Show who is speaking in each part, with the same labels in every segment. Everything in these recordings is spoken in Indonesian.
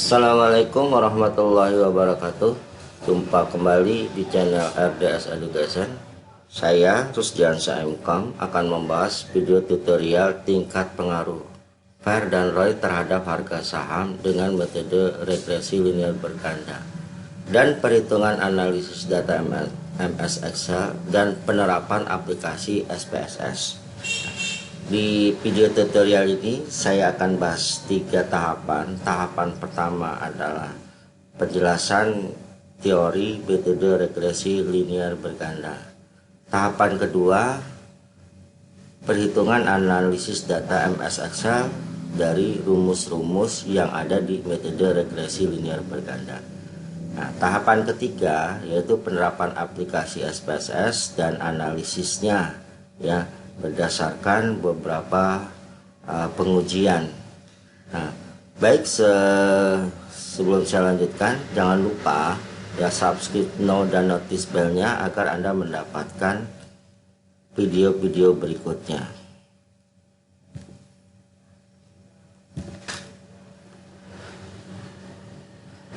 Speaker 1: Assalamualaikum warahmatullahi wabarakatuh. Jumpa kembali di channel RDS Education. Saya Rusdiansyah MKom akan membahas video tutorial tingkat pengaruh Fair dan Roy terhadap harga saham dengan metode regresi linear berganda dan perhitungan analisis data MS Excel dan penerapan aplikasi SPSS. Di video tutorial ini saya akan bahas 3 tahapan. Tahapan pertama adalah penjelasan teori metode regresi linear berganda. Tahapan kedua, perhitungan analisis data MS Excel dari rumus-rumus yang ada di metode regresi linear berganda. Nah, tahapan ketiga yaitu penerapan aplikasi SPSS dan analisisnya, ya, berdasarkan beberapa pengujian. Nah, baik, sebelum saya lanjutkan, jangan lupa ya subscribe dan notice bellnya agar Anda mendapatkan video-video berikutnya.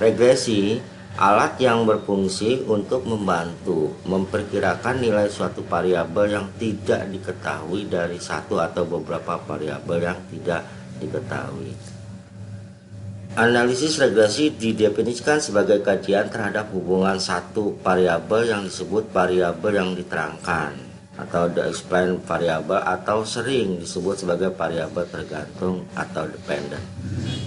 Speaker 1: Regresi alat yang berfungsi untuk membantu memperkirakan nilai suatu variabel yang tidak diketahui dari satu atau beberapa variabel yang tidak diketahui. Analisis regresi didefinisikan sebagai kajian terhadap hubungan satu variabel yang disebut variabel yang diterangkan atau the explained variable, atau sering disebut sebagai variabel tergantung atau dependent,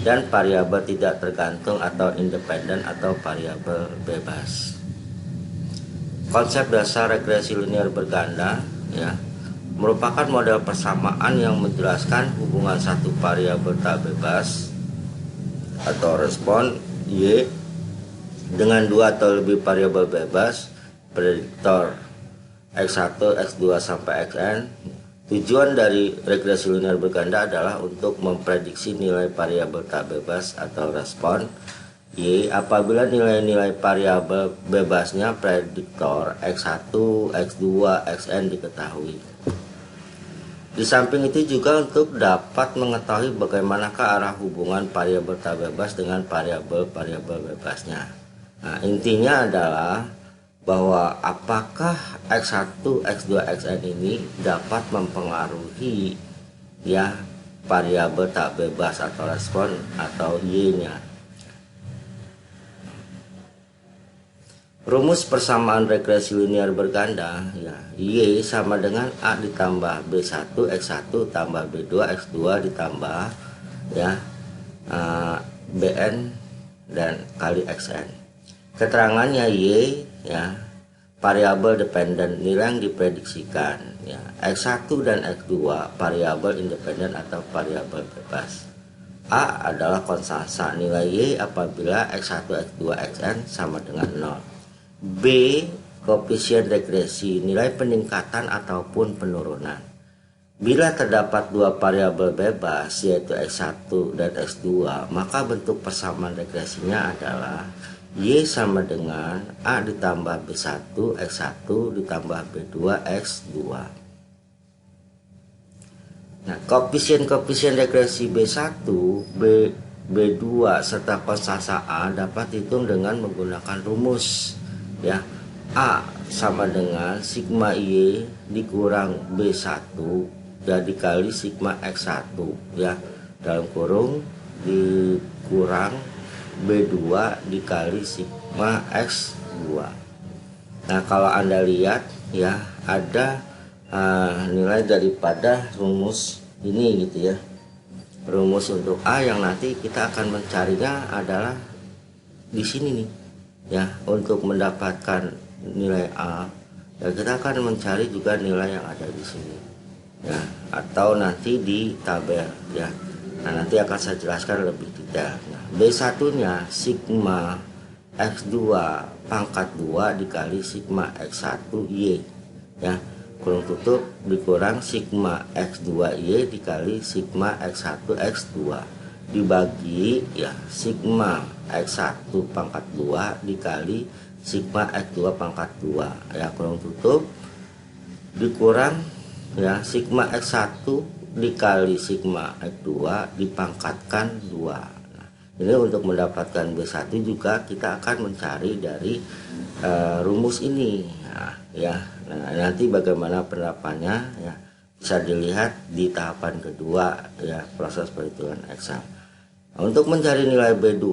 Speaker 1: dan variabel tidak tergantung atau independen atau variabel bebas. Konsep dasar regresi linear berganda, ya, merupakan model persamaan yang menjelaskan hubungan satu variabel tak bebas atau respon Y dengan dua atau lebih variabel bebas prediktor X1, X2 sampai Xn. Tujuan dari regresi linear berganda adalah untuk memprediksi nilai variabel tak bebas atau respon Y apabila nilai-nilai variabel bebasnya prediktor X1, X2, Xn diketahui. Di samping itu juga untuk dapat mengetahui bagaimanakah arah hubungan variabel tak bebas dengan variabel-variabel bebasnya. Nah, intinya adalah bahwa apakah X1, X2, Xn ini dapat mempengaruhi ya variabel tak bebas atau respon atau Y-nya. Rumus persamaan regresi linear berganda, ya, Y sama dengan A ditambah B1 X1 tambah B2 X2 ditambah ya Bn dan kali Xn. Keterangannya Y, ya, variabel dependen, nilai yang diprediksikan, ya, X1 dan X2 variabel independen atau variabel bebas. A adalah konstanta nilai Y apabila X1, X2, Xn sama dengan 0. B koefisien regresi, nilai peningkatan ataupun penurunan. Bila terdapat dua variabel bebas yaitu X1 dan X2, maka bentuk persamaan regresinya adalah Y sama dengan A ditambah B1 X1 ditambah B2 X2. Nah, koefisien regresi B1, B2 serta konstanta A dapat dihitung dengan menggunakan rumus, ya, A sama dengan sigma Y dikurang B1 dan dikali sigma X1, ya, dalam kurung dikurang B2 dikali sigma X2. Nah, kalau Anda lihat, ya, ada nilai daripada rumus ini gitu, ya. Rumus untuk A yang nanti kita akan mencarinya adalah di sini nih, ya. Untuk mendapatkan nilai A, ya, kita akan mencari juga nilai yang ada di sini, ya, atau nanti di tabel, ya. Nah, nanti akan saya jelaskan lebih detail. Nah, B1 nya sigma X2 pangkat 2 dikali sigma X1 Y, ya, kurung tutup dikurang sigma X2 Y dikali sigma X1 X2 dibagi, ya, sigma X1 pangkat 2 dikali sigma X2 pangkat 2, ya, kurung tutup dikurang, ya, sigma X1 dikali sigma X2 dipangkatkan 2. Nah, Ini untuk mendapatkan B1 juga kita akan mencari dari rumus ini ya. Nah, nanti bagaimana penerapannya ya bisa dilihat di tahapan kedua ya, proses perhitungan Excel. Untuk mencari nilai B2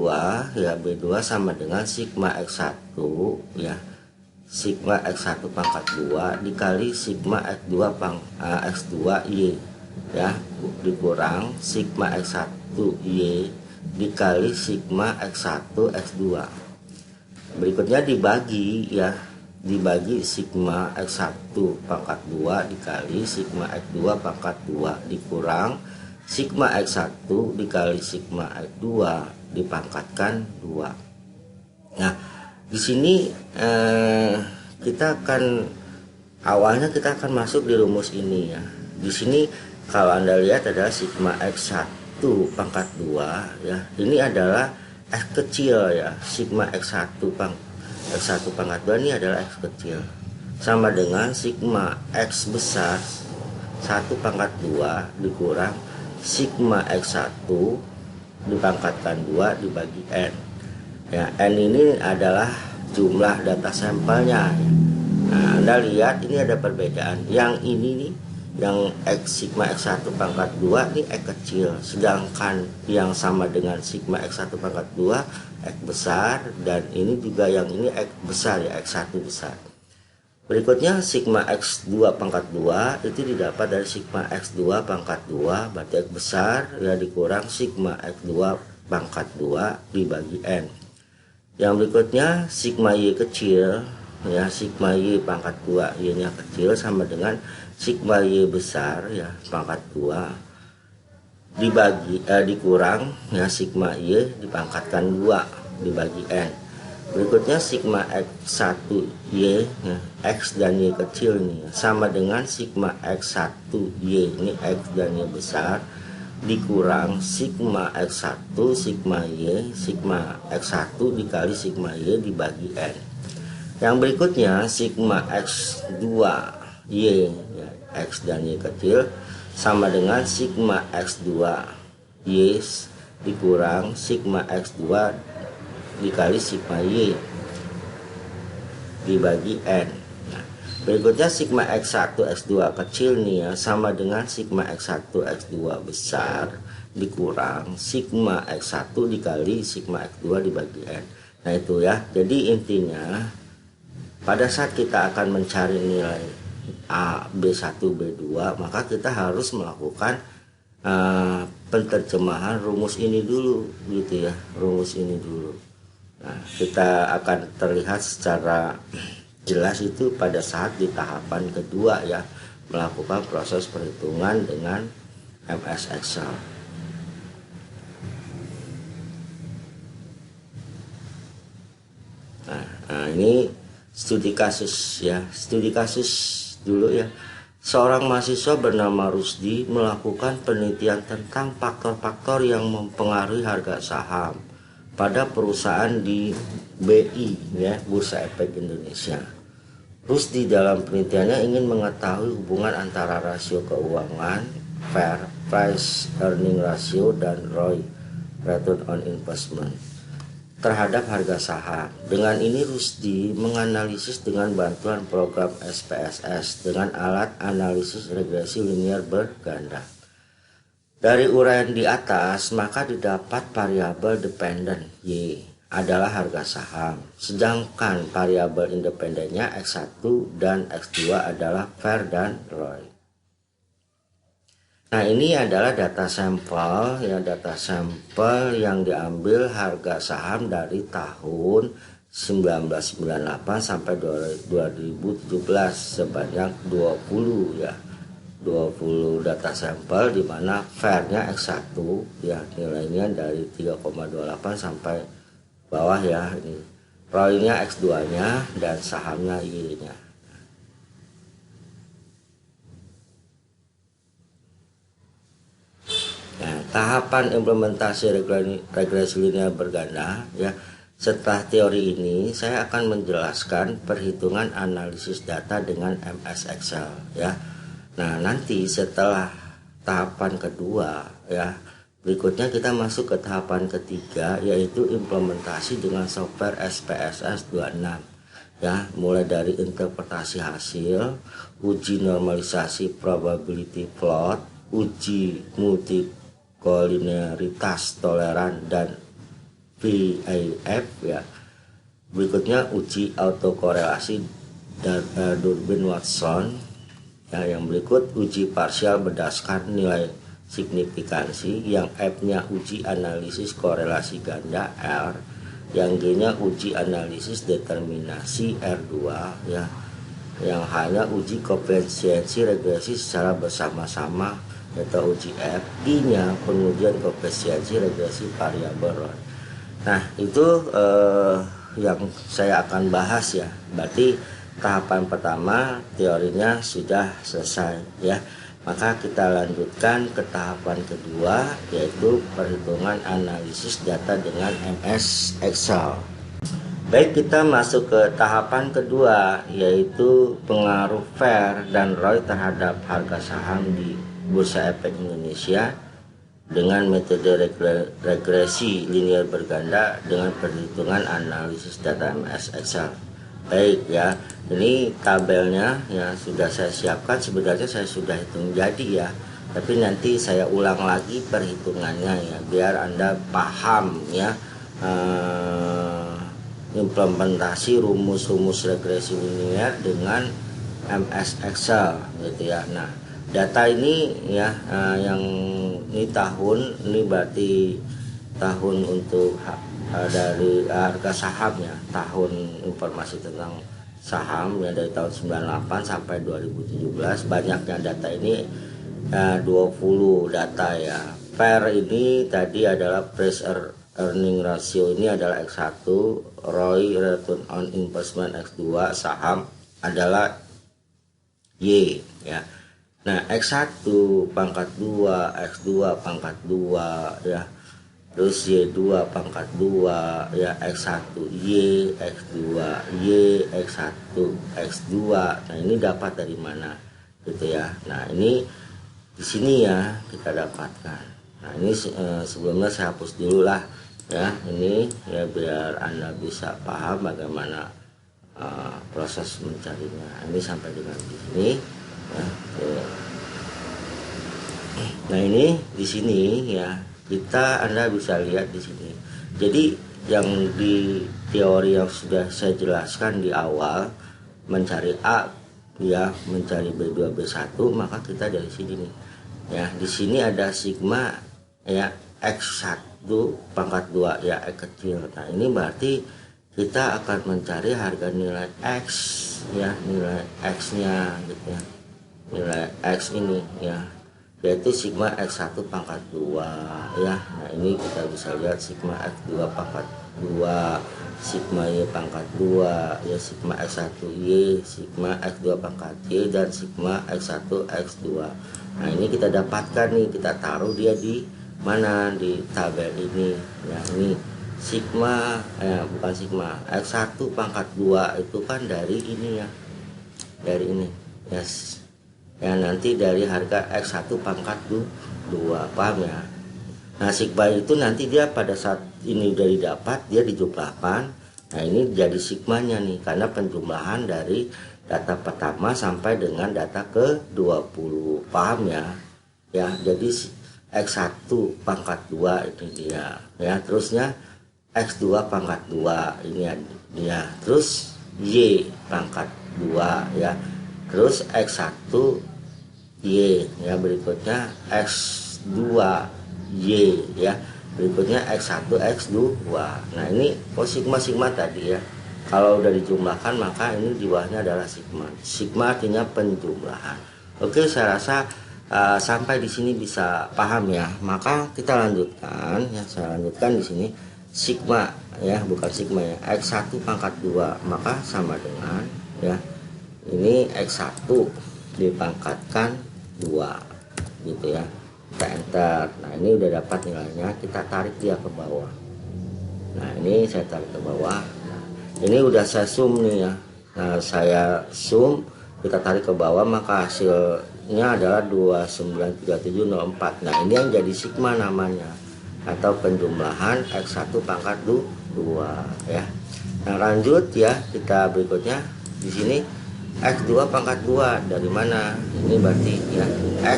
Speaker 1: ya, B2 sama dengan sigma X1 ya, sigma X1 pangkat 2 dikali sigma X2 Y ya, dikurang sigma X1 Y dikali sigma X1 X2. Berikutnya dibagi ya, dibagi sigma X1 pangkat 2 dikali sigma X2 pangkat 2 dikurang sigma X1 dikali sigma X2 dipangkatkan 2. Nah, di sini kita akan awalnya kita akan masuk di rumus ini ya. Di sini kalau Anda lihat adalah sigma X1 pangkat 2 ya. Ini adalah X kecil ya. Sigma X1 pangkat 2 ini adalah X kecil. Sama dengan sigma X besar 1 pangkat 2 dikurang sigma X1 dipangkatkan 2 dibagi N. Ya, N ini adalah jumlah data sampelnya. Nah, Anda lihat ini ada perbedaan. Yang ini nih, yang sigma X1 pangkat 2 ini X kecil, sedangkan yang sama dengan sigma X1 pangkat 2 X besar, dan ini juga yang ini X besar ya, X1 besar. Berikutnya sigma X2 pangkat 2 itu didapat dari sigma X2 pangkat 2 berarti X besar ya, dikurang sigma X2 pangkat 2 dibagi N. Yang berikutnya sigma Y kecil ya, sigma Y pangkat 2 Y nya kecil sama dengan sigma Y besar ya pangkat 2 dibagi dikurang ya sigma Y dipangkatkan 2 dibagi N. Berikutnya sigma X1 Y ya, X dan Y kecil ini sama dengan sigma X1 Y ini X dan Y besar dikurang sigma X1 sigma Y sigma X1 dikali sigma Y dibagi N. Yang berikutnya sigma X2 Y ya, X dan Y kecil sama dengan sigma X2 Y dikurang sigma X2 dikali sigma Y dibagi N. Nah, berikutnya sigma X1 X2 kecil nih ya, sama dengan sigma X1 X2 besar dikurang sigma X1 dikali sigma X2 dibagi N. Nah itu ya, jadi intinya pada saat kita akan mencari nilai A, B1, B2 maka kita harus melakukan penerjemahan rumus ini dulu gitu ya, rumus ini dulu. Nah, kita akan terlihat secara jelas itu pada saat di tahapan kedua ya, melakukan proses perhitungan dengan MS Excel. Nah, ini studi kasus ya, studi kasus dulu ya. Seorang mahasiswa bernama Rusdi melakukan penelitian tentang faktor-faktor yang mempengaruhi harga saham pada perusahaan di BI ya, Bursa Efek Indonesia. Rusdi dalam penelitiannya ingin mengetahui hubungan antara rasio keuangan, fair price earning ratio, dan ROI, return on investment, terhadap harga saham. Dengan ini Rusdi menganalisis dengan bantuan program SPSS dengan alat analisis regresi linear berganda. Dari uraian di atas, maka didapat variabel dependen Y adalah harga saham, sedangkan variabel independennya X1 dan X2 adalah fair dan ROI. Nah, ini adalah data sampel ya, data sampel yang diambil harga saham dari tahun 1998 sampai 2017 sebanyak 20 ya. 20 data sampel di mana fairnya X1 ya, nilainya dari 3,28 sampai bawah ya, ini ROI-nya X2 nya dan sahamnya Y nya. Nah, tahapan implementasi regresi linear berganda ya. Setelah teori ini saya akan menjelaskan perhitungan analisis data dengan MS Excel ya. Nah, nanti setelah tahapan kedua ya, Berikutnya kita masuk ke tahapan ketiga, yaitu implementasi dengan software SPSS 26. Ya, mulai dari interpretasi hasil, uji normalisasi probability plot, uji multikolinearitas toleran dan VAF ya. Berikutnya uji autokorelasi dan Durbin-Watson. Ya, yang berikut uji parsial berdasarkan nilai signifikansi, yang F-nya uji analisis korelasi ganda R, yang G-nya uji analisis determinasi R2 ya, yang hanya uji koefisiensi regresi secara bersama-sama atau uji F, I-nya pengujian koefisiensi regresi variabel. Nah, itu yang saya akan bahas ya. Berarti tahapan pertama teorinya sudah selesai ya. Maka kita lanjutkan ke tahapan kedua, yaitu perhitungan analisis data dengan MS Excel. Baik, kita masuk ke tahapan kedua, yaitu pengaruh Fair dan Roy terhadap harga saham di Bursa Efek Indonesia dengan metode regresi linear berganda dengan perhitungan analisis data MS Excel. Baik ya, ini tabelnya ya sudah saya siapkan. Sebenarnya saya sudah hitung jadi ya, tapi nanti saya ulang lagi perhitungannya ya, biar Anda paham ya implementasi rumus-rumus regresi linear dengan MS Excel gitu ya. Nah, data ini ya yang ini tahun, ini berarti tahun untuk dari harga saham ya, tahun informasi tentang saham ya, dari tahun 98 sampai 2017. Banyaknya data ini 20 data ya. Fair ini tadi adalah price earning ratio, ini adalah X1, ROI return on investment X2, saham adalah Y ya. Nah, X1 pangkat 2, X2 pangkat 2 ya, terus Y2 pangkat 2 ya, X1 Y, X2 Y, X1 X2. Nah, ini dapat dari mana gitu ya. Nah, ini di sini ya kita dapatkan. Nah, ini sebelumnya saya hapus dulu lah ya, ini ya biar Anda bisa paham bagaimana proses mencarinya. Ini sampai dengan di sini ya. Nah, ini di sini ya, Anda bisa lihat di sini. Jadi yang di teori yang sudah saya jelaskan di awal, mencari A ya, mencari B2 B1, maka kita dari sini nih ya. Di sini ada sigma ya, X1 pangkat 2 ya, X kecil. Nah, ini berarti kita akan mencari harga nilai X ya, nilai X-nya gitu ya. Nilai X ini ya, yaitu sigma X1 pangkat 2 ya. Nah, ini kita bisa lihat sigma X2 pangkat 2, sigma Y pangkat 2 ya, sigma X1 Y, sigma X2 pangkat Y, dan sigma X1 X2. Nah, ini kita dapatkan nih, kita taruh dia di mana, di tabel ini ya. Ini sigma bukan sigma, X1 pangkat 2 itu kan dari ini ya, dari ini yes ya, nanti dari harga X1 pangkat 2, paham ya. Nah, sigma itu nanti dia pada saat ini udah didapat, dia dijumlahkan. Nah, ini jadi sigmanya nih, karena penjumlahan dari data pertama sampai dengan data ke 20, paham ya. Ya, jadi X1 pangkat 2 ini dia ya, terusnya X2 pangkat 2 ini dia, terus Y pangkat 2 ya, terus X1 Y ya, berikutnya X2 Y ya, berikutnya X1 X2. Nah, ini sigma tadi ya, kalau udah dijumlahkan maka ini di bawahnya adalah sigma. Sigma artinya penjumlahan. Oke, saya rasa sampai di sini bisa paham ya. Maka kita lanjutkan ya, saya lanjutkan di sini sigma ya, bukan sigma ya, X1 pangkat 2, maka sama dengan ya, ini X1 dipangkatkan 2 gitu ya. Kita enter. Nah, ini udah dapat nilainya, kita tarik dia ke bawah. Nah, ini saya tarik ke bawah. Nah, ini udah saya zoom nih ya. Nah, saya zoom kita tarik ke bawah, maka hasilnya adalah 293704. Nah ini yang jadi sigma namanya, atau penjumlahan X1 pangkat 2 ya. Nah lanjut ya, kita berikutnya di sini X2 pangkat 2 dari mana? Ini berarti ya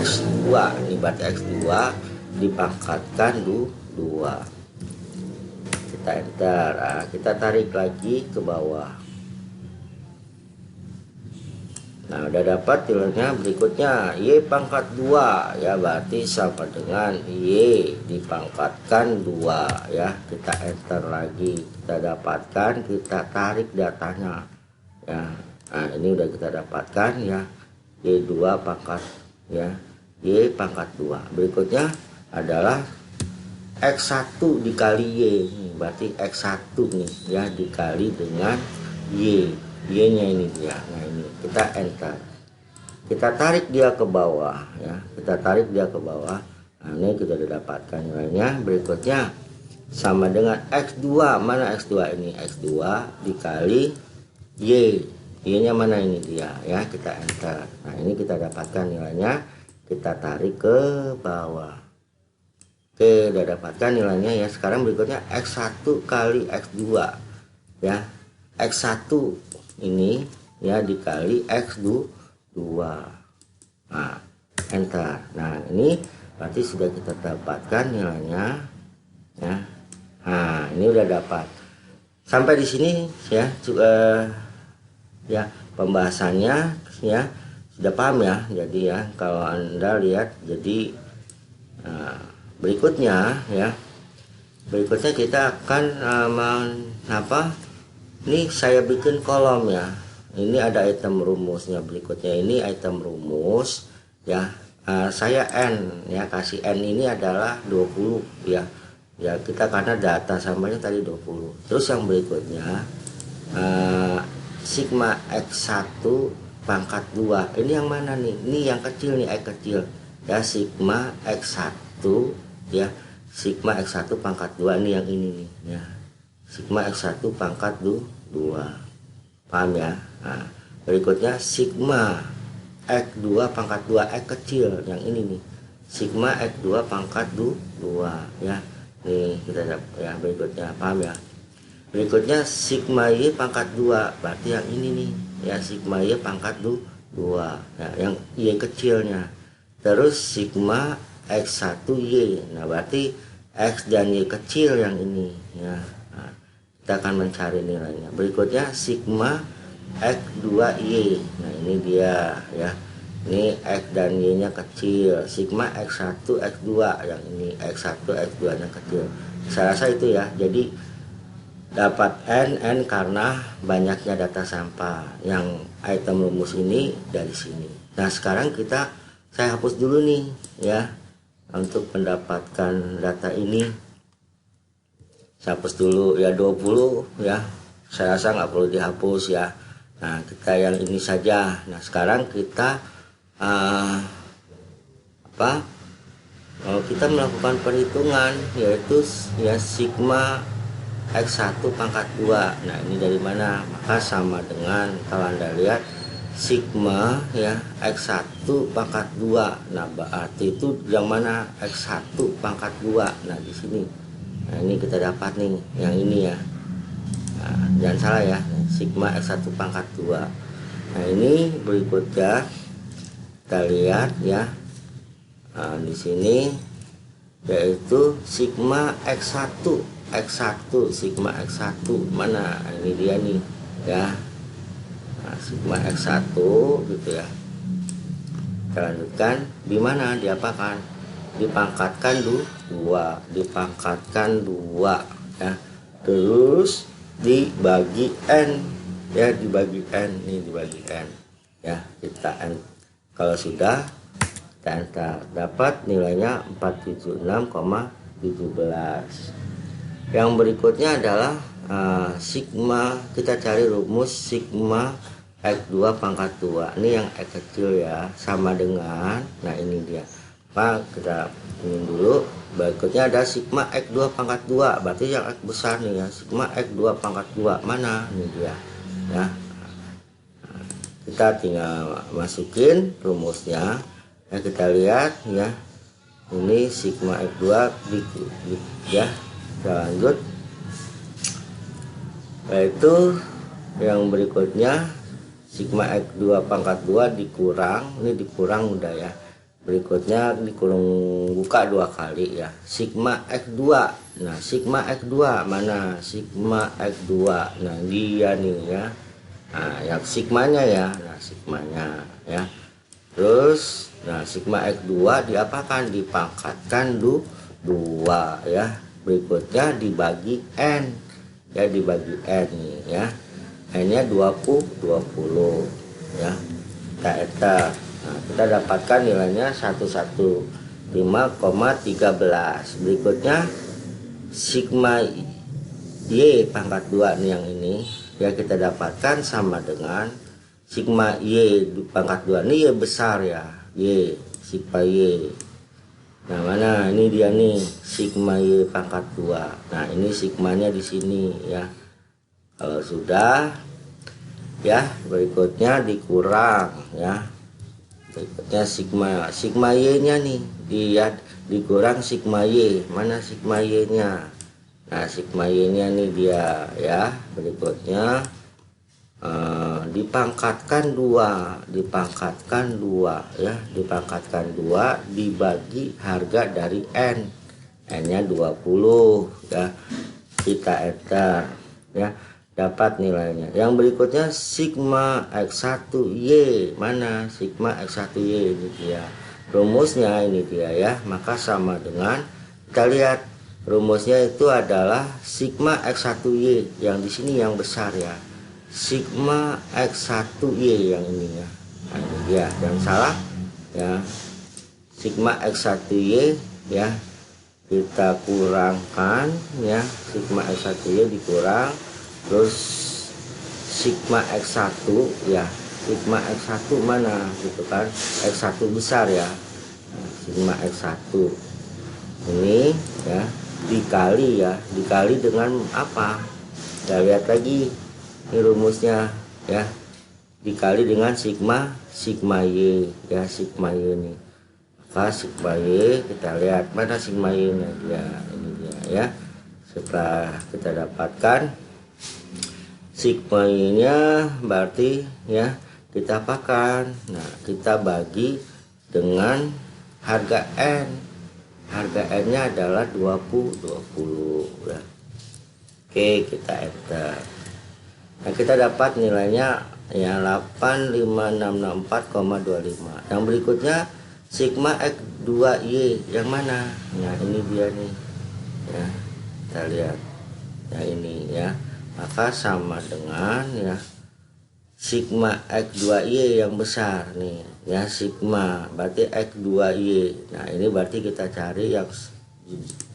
Speaker 1: X2, ini berarti X2 dipangkatkan 2. Kita enter, nah, kita tarik lagi ke bawah. Nah udah dapat nilainya. Berikutnya Y pangkat 2 ya, berarti sama dengan Y dipangkatkan 2 ya. Kita enter lagi, kita dapatkan, kita tarik datanya ya. Nah ini udah kita dapatkan ya, Y2 pangkat ya, Y pangkat 2. Berikutnya adalah X1 dikali Y, berarti X1 nih ya dikali dengan Y, Y nya ini dia. Nah ini kita enter, kita tarik dia ke bawah ya, kita tarik dia ke bawah. Nah ini kita udah dapatkan nilainya. Berikutnya sama dengan X2, mana X2 ini? X2 dikali Y, Y nya mana ini dia ya, kita enter. Nah ini kita dapatkan nilainya, kita tarik ke bawah. Oke, udah dapatkan nilainya ya. Sekarang berikutnya X1 kali X2 ya, X1 ini ya dikali X2. Nah enter. Nah ini berarti sudah kita dapatkan nilainya ya. Nah ini udah dapat. Sampai di sini ya ya pembahasannya ya sudah paham ya. Jadi ya kalau Anda lihat, jadi berikutnya ya, berikutnya kita akan ini saya bikin kolom ya. Ini ada item rumusnya. Berikutnya ini item rumus ya. Saya N ya, kasih N ini adalah 20 ya. Ya kita karena data sampelnya tadi 20. Terus yang berikutnya sigma X1 pangkat 2. Ini yang mana nih? Ini yang kecil nih, X kecil ya, sigma X1 ya, sigma X1 pangkat 2 ini yang ini nih ya, sigma X1 pangkat 2. Paham ya? Nah, berikutnya sigma X2 pangkat 2, X kecil yang ini nih, sigma X2 pangkat 2 ya. Nih kita dapat ya. Berikutnya paham ya? Berikutnya sigma Y pangkat 2, berarti yang ini nih ya, sigma Y pangkat 2 ya, yang Y kecilnya. Terus sigma X1Y, nah berarti X dan Y kecil yang ini ya. Nah, kita akan mencari nilainya. Berikutnya sigma X2Y, nah ini dia ya, ini X dan Y nya kecil. Sigma X1 X2, yang ini X1 X2 nya kecil. Saya rasa itu ya. Jadi dapat N karena banyaknya data sampah. Yang item rumus ini dari sini. Nah sekarang saya hapus dulu nih ya. Untuk mendapatkan data ini saya hapus dulu ya, 20 ya, saya rasa nggak perlu dihapus ya. Nah kita yang ini saja. Nah sekarang kita kita melakukan perhitungan, yaitu ya sigma X1 pangkat 2. Nah ini dari mana? Maka sama dengan kalau Anda lihat sigma ya X1 pangkat 2. Nah berarti itu yang mana? X1 pangkat 2. Nah di sini. Nah ini kita dapat nih yang ini ya. Nah, jangan salah ya, sigma X1 pangkat 2. Nah ini berikutnya kita lihat ya. Nah, di sini yaitu sigma X1 sigma X1 mana? Ini dia nih ya. Nah, sigma X1 gitu ya. Kita lanjutkan, di mana diapakan? Dipangkatkan 2, dipangkatkan 2 ya. Terus dibagi N ya, dibagi N, ini dibagi N ya. Kita N, kalau sudah kita enter, dapat nilainya 476,17. Yang berikutnya adalah sigma, kita cari rumus sigma X2 pangkat 2. Ini yang X kecil ya, sama dengan, nah ini dia. Pak kita ini dulu. Berikutnya ada sigma X2 pangkat 2, berarti yang X besar nih ya, sigma X2 pangkat 2 mana? Ini dia ya. Nah, kita tinggal masukin rumusnya ya, kita lihat ya, ini sigma X2 ya. Kita lanjut, yaitu yang berikutnya sigma X2 pangkat 2 dikurang, ini dikurang udah ya, berikutnya dikurung buka 2 kali ya, sigma X2. Nah sigma X2 mana, sigma X2, nah dia nih ya, nah yang sigmanya ya, nah sigmanya ya. Terus nah sigma X2 diapakan, dipangkatkan 2 ya, berikutnya dibagi N ya, dibagi N nih ya, N nya 20 ya, kita enter. Nah kita dapatkan nilainya 115,13. Berikutnya sigma Y pangkat 2 nih yang ini ya, kita dapatkan sama dengan sigma Y pangkat 2 ini Y besar ya, Y, sigma Y. Nah mana ini dia nih sigma Y pangkat 2. Nah ini sigmanya di sini ya. Kalau sudah ya, berikutnya dikurang ya, berikutnya sigma Y nya nih dia dikurang sigma Y, mana sigma Y nya. Nah sigma Y nya nih dia ya, berikutnya dipangkatkan 2 ya, dipangkatkan 2 dibagi harga dari N nya 20 ya, kita enter ya, dapat nilainya. Yang berikutnya sigma X1Y, mana sigma X1Y, ini dia rumusnya, ini dia ya, maka sama dengan, kita lihat rumusnya itu adalah sigma X1Y yang di sini yang besar ya, sigma X1Y yang ini ya. Nah ini dia, yang salah ya, sigma X1Y ya, kita kurangkan ya, sigma X1Y dikurang, terus sigma X1 ya, sigma X1 mana gitu kan, X1 besar ya, nah, sigma X1 ini ya, dikali ya, dikali dengan apa, kita lihat lagi ini rumusnya ya, dikali dengan sigma Y ya, sigma Y ini, maka sigma Y kita lihat mana sigma Y nya dia, ini dia ya. Setelah kita dapatkan sigma Y nya, berarti ya kita apakan, nah kita bagi dengan harga N, harga N nya adalah 20 ya. Oke, kita enter. Nah kita dapat nilainya ya 8564,25. Yang berikutnya sigma X2Y yang mana, nah ini dia nih ya, kita lihat ya, ini ya, maka sama dengan ya sigma X2Y yang besar nih ya, sigma berarti X2Y. Nah ini berarti kita cari yang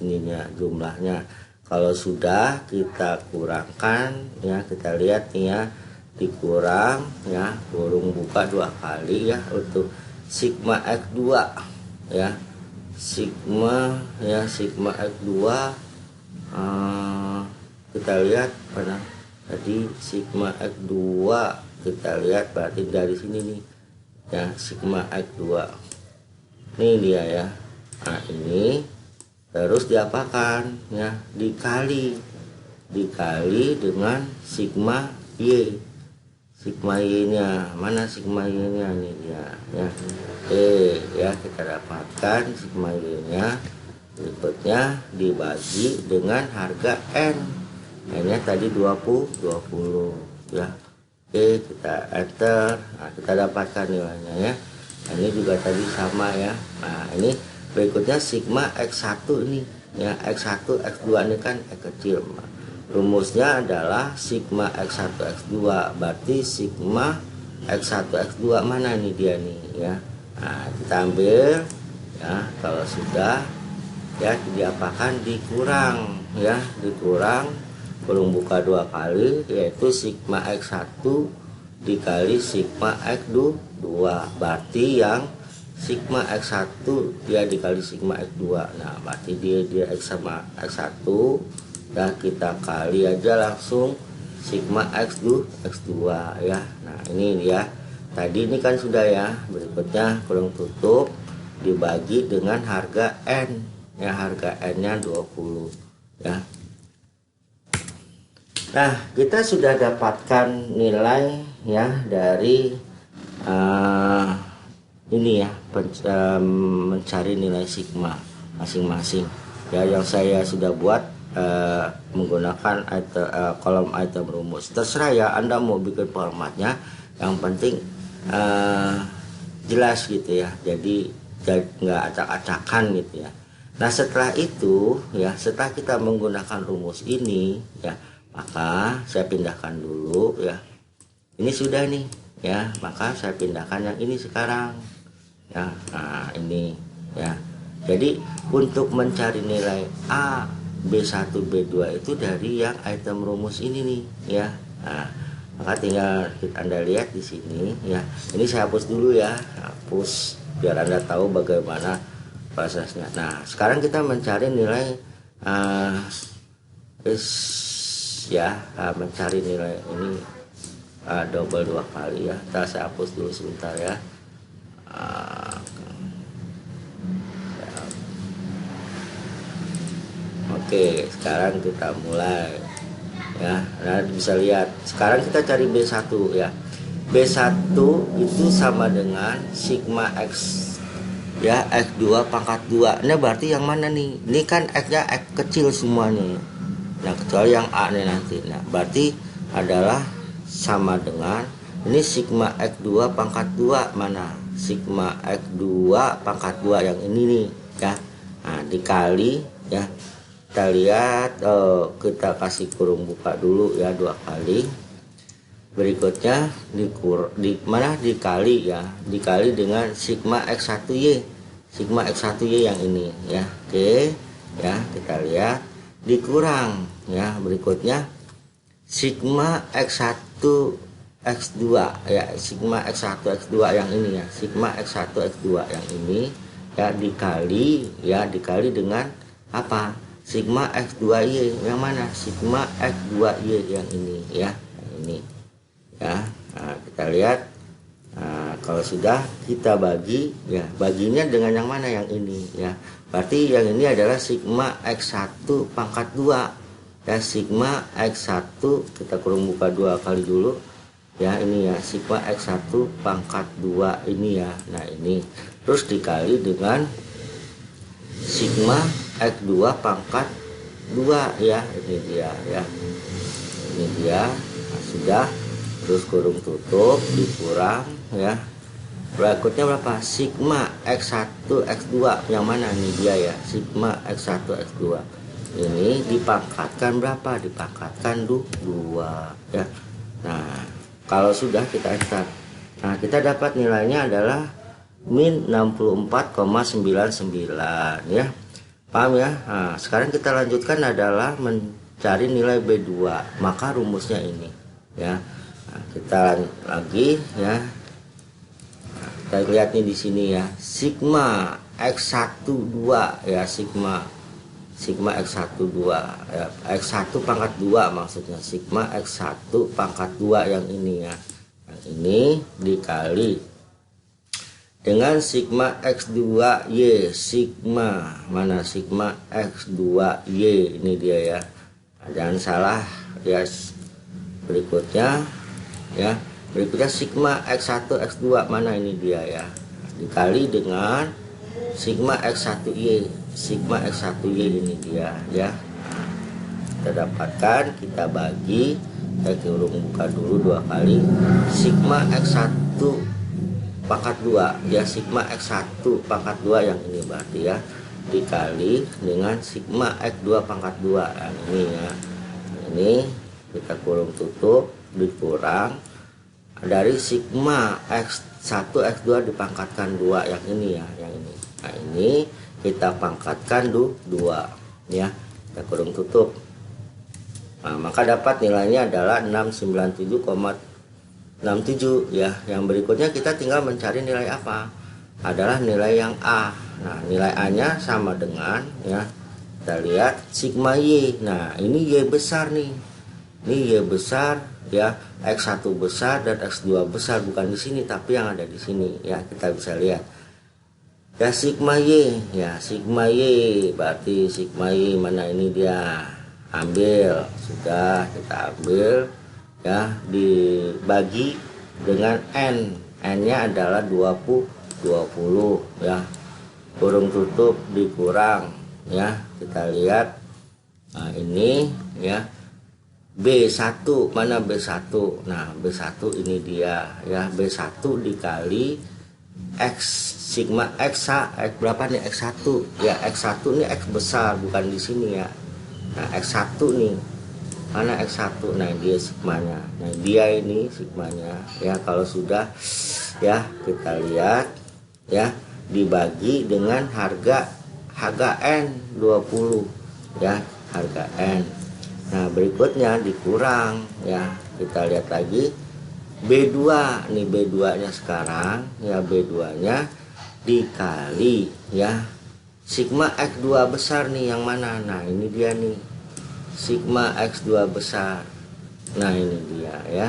Speaker 1: ininya jumlahnya. Kalau sudah kita kurangkan ya, kita lihat nih ya, dikurang ya, kurung buka 2 kali ya, untuk sigma X2 ya, sigma ya, sigma X2 kita lihat pada tadi sigma X2, kita lihat berarti dari sini nih ya, sigma X2 ini dia ya. Nah ini terus diapakan ya, dikali dengan sigma Y, sigma Y nya mana, sigma Y nya ini dia ya, ya kita dapatkan sigma Y nya, berikutnya dibagi dengan harga N nya tadi 20 ya. Kita enter. Nah kita dapatkan nilainya ya, nah, ini juga tadi sama ya. Nah ini berikutnya sigma X1 ini ya, X1 X2 ini kan X kecil, rumusnya adalah sigma X1 X2, berarti sigma X1 X2 mana nih dia nih ya. Nah kita ambil ya, kalau sudah ya diapakan, dikurang ya, dikurang kurung buka 2 kali, yaitu sigma X1 dikali sigma X2, berarti yang sigma X1 dia dikali sigma X2, nah berarti dia X sama X1 ya, kita kali aja langsung sigma X2 ya. Nah ini dia tadi ini kan sudah ya. Berikutnya kurung tutup dibagi dengan harga N ya, harga N nya 20 ya. Nah, kita sudah dapatkan nilai ya dari ini ya, mencari nilai sigma masing-masing ya, yang saya sudah buat menggunakan kolom item rumus. Terserah ya Anda mau bikin formatnya, yang penting jelas gitu ya, jadi nggak acak-acakan gitu ya. Nah, setelah itu ya, setelah kita menggunakan rumus ini ya, maka saya pindahkan dulu ya, ini sudah nih ya, maka saya pindahkan yang ini sekarang ya. Nah, ini ya, jadi untuk mencari nilai A, B1, B2 itu dari yang item rumus ini nih ya. Nah, maka tinggal Anda lihat di sini ya, ini saya hapus dulu ya, hapus biar Anda tahu bagaimana prosesnya. Nah, sekarang kita mencari nilai mencari nilai ini double 2 kali ya. Saya hapus dulu sebentar ya. Oke, sekarang kita mulai ya. Nah, bisa lihat sekarang kita cari B1 ya. B1 itu sama dengan sigma X ya, X2 pangkat 2. Ini berarti yang mana nih? Ini kan X nya X kecil semua nih. Nah, kecuali yang A nih nanti. Nah, berarti adalah sama dengan ini sigma X2 pangkat 2 mana? Sigma X2 pangkat 2 yang ini nih ya. Nah, dikali ya. Kita lihat, kita kasih kurung buka dulu ya 2 kali. Berikutnya dikali ya, dikali dengan sigma X1Y. Sigma X1Y yang ini ya. Oke ya, kita lihat dikurang ya. Berikutnya sigma X1 X2 ya, sigma X1 X2 yang ini ya, sigma X1 X2 yang ini ya, dikali dengan apa? Sigma X2Y yang mana? Sigma X2Y yang ini ya, ini ya. Nah, kita lihat, kalau sudah kita bagi ya, baginya dengan yang mana? Yang ini ya. Berarti yang ini adalah sigma X1 pangkat 2 ya, sigma X1 kita kurung buka 2 kali dulu ya, ini ya, sigma X1 pangkat 2 ini ya. Nah, ini terus dikali dengan sigma X2 pangkat 2 ya, ini dia ya, ini dia. Nah, sudah, terus kurung tutup dikurang ya. Berikutnya berapa? Sigma X1 X2 yang mana? Ini dia ya, sigma X1 X2 ini dipangkatkan berapa? Dipangkatkan 2 ya. Nah, kalau sudah kita enter, nah kita dapat nilainya adalah min 64,99 ya. Paham ya? Nah, sekarang kita lanjutkan adalah mencari nilai B2, maka rumusnya ini ya. Nah, kita lagi ya. Nah, kita lihat nih di sini ya, sigma X12 ya, sigma X12 ya, X1 pangkat 2 maksudnya, sigma X1 pangkat 2 yang ini ya. Yang ini dikali dengan sigma X2Y, sigma mana? Sigma X2Y ini dia ya. Nah, jangan salah ya. Berikutnya ya, berikutnya sigma X1 X2 mana? Ini dia ya. Dikali dengan sigma X1Y, sigma X1Y ini dia ya. Kita dapatkan, kita bagi, saya kurung buka dulu 2 kali, sigma X1 pangkat 2 ya, sigma X1 pangkat 2 yang ini berarti ya, dikali dengan sigma X2 pangkat 2 yang ini ya. Ini kita kurung tutup dikurang dari sigma X1 X2 dipangkatkan 2 yang ini ya, yang ini. Nah, ini kita pangkatkan 2 ya, kita kurung tutup. Nah, maka dapat nilainya adalah 697,67 ya. Yang berikutnya kita tinggal mencari nilai apa? Adalah nilai yang A. Nah, nilai A nya sama dengan ya, kita lihat sigma Y. Nah, ini Y besar nih Ini Y besar ya, X1 besar dan X2 besar, bukan di sini tapi yang ada di sini ya, kita bisa lihat. Ya sigma Y, ya sigma Y, berarti sigma Y mana ini dia, ambil, sudah kita ambil ya, dibagi dengan N nya adalah 20 ya, kurung tutup dikurang ya, kita lihat. Nah ini ya, B1, mana B1, nah B1 ini dia ya, B1 dikali X sigma X berapa nih, X1 ya, X1 ini X besar bukan di sini ya. Nah X1 nih, mana X1, nah dia sigmanya, nah dia ini sigmanya ya. Kalau sudah ya kita lihat ya, dibagi dengan harga N 20 ya, harga N. Nah berikutnya dikurang ya, kita lihat lagi B2 nih, B2 nya sekarang ya, B2 nya dikali ya sigma X2 besar nih, yang mana, nah ini dia nih sigma X2 besar, nah ini dia ya,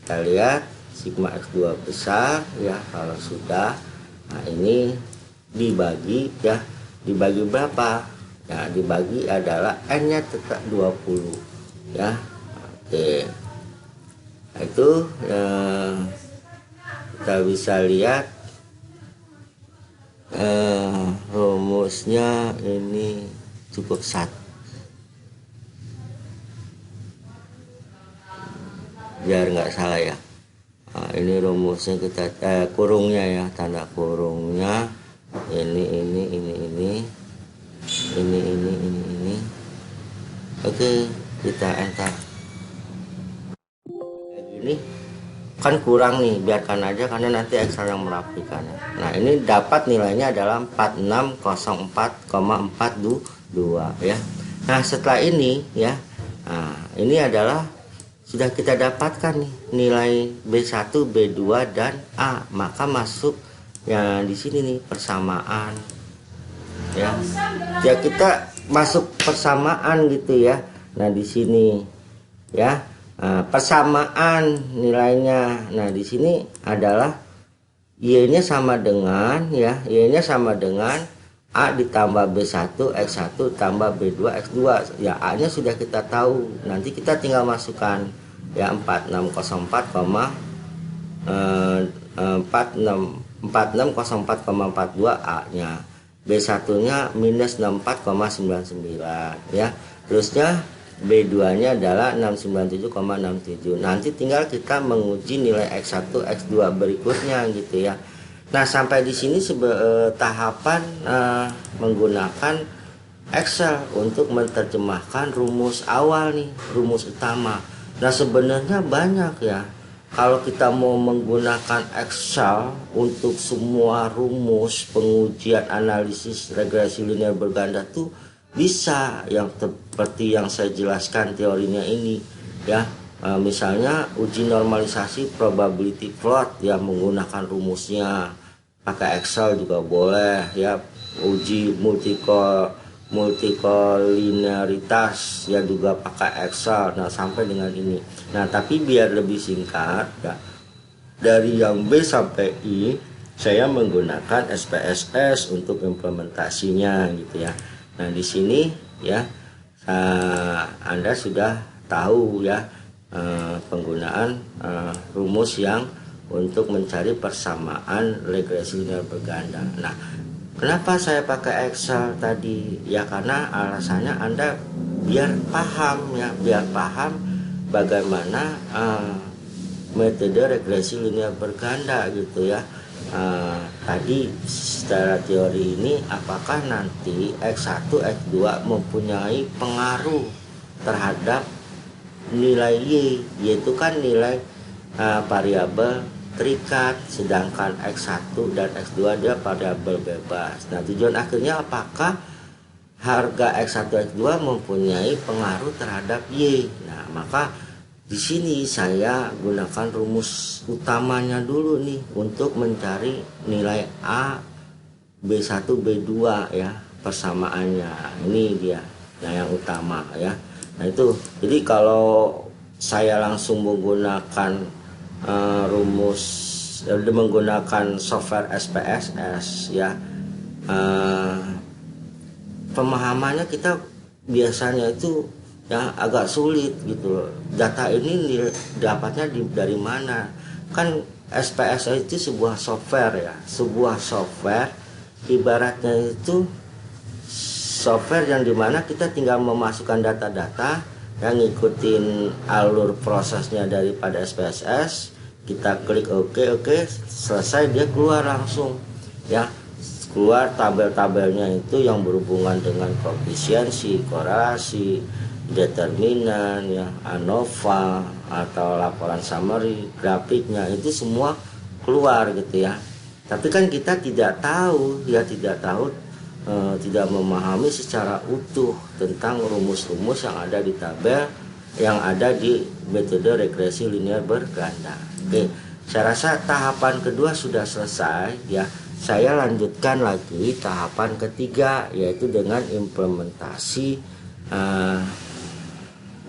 Speaker 1: kita lihat sigma X2 besar ya. Kalau sudah, nah ini dibagi ya, dibagi berapa ya, dibagi adalah N nya tetap 20 ya. Oke, itu kita bisa lihat rumusnya ini cukup satu, biar nggak salah ya. Nah, ini rumusnya kita kurungnya ya, tanda kurungnya ini. Oke, kita enter. Ini kan kurang nih, biarkan aja karena nanti Excel yang merapikannya. Nah ini dapat nilainya adalah 4604,42 ya. Nah setelah ini ya, nah ini adalah sudah kita dapatkan nih nilai B1, B2 dan A, maka masuk yang di sini nih persamaan ya. Ya kita masuk persamaan gitu ya. Nah di sini ya, persamaan nilainya. Nah di sini adalah Y-nya sama dengan ya, Y-nya sama dengan A ditambah B1 X1 tambah B2 X2 ya. A-nya sudah kita tahu, nanti kita tinggal masukkan ya 4604,42 A-nya. B1-nya minus 64,99 ya. Terusnya B2-nya adalah 697,67. Nanti tinggal kita menguji nilai X1, X2 berikutnya gitu ya. Nah, sampai di sini tahapan menggunakan Excel untuk menerjemahkan rumus awal nih, rumus utama. Nah, sebenarnya banyak ya. Kalau kita mau menggunakan Excel untuk semua rumus pengujian analisis regresi linear berganda tuh bisa, yang seperti yang saya jelaskan teorinya ini ya. Misalnya uji normalisasi probability plot ya, menggunakan rumusnya, pakai Excel juga boleh ya. Uji multikolinearitas ya juga pakai Excel. Nah sampai dengan ini. Nah tapi biar lebih singkat ya, dari yang B sampai I saya menggunakan SPSS untuk implementasinya gitu ya. Nah di sini ya Anda sudah tahu ya penggunaan rumus yang untuk mencari persamaan regresi linear berganda. Nah kenapa saya pakai Excel tadi ya, karena alasannya Anda biar paham ya, biar paham bagaimana metode regresi linear berganda gitu ya. Tadi secara teori ini apakah nanti X1, X2 mempunyai pengaruh terhadap nilai Y, yaitu kan nilai variabel terikat, sedangkan X1 dan X2 dia variabel bebas. Nah tujuan akhirnya apakah harga X1, X2 mempunyai pengaruh terhadap Y. Nah maka di sini saya gunakan rumus utamanya dulu nih untuk mencari nilai A, B1, B2 ya, persamaannya. Ini dia, nah yang utama ya. Nah itu, jadi kalau saya langsung menggunakan rumus menggunakan software SPSS ya, pemahamannya kita biasanya itu ya agak sulit gitu loh. Data ini dapatnya dari mana? Kan SPSS itu sebuah software ya, sebuah software ibaratnya itu software yang dimana kita tinggal memasukkan data-data yang ngikutin alur prosesnya daripada SPSS, kita klik oke, selesai dia keluar langsung ya, keluar tabel-tabelnya itu yang berhubungan dengan koefisiensi, korelasi, determinan ya, ANOVA atau laporan summary, grafiknya itu semua keluar gitu ya. Tapi kan kita tidak tahu tidak memahami secara utuh tentang rumus-rumus yang ada di tabel yang ada di metode regresi linear berganda. Oke, saya rasa tahapan kedua sudah selesai ya. Saya lanjutkan lagi tahapan ketiga, yaitu dengan implementasi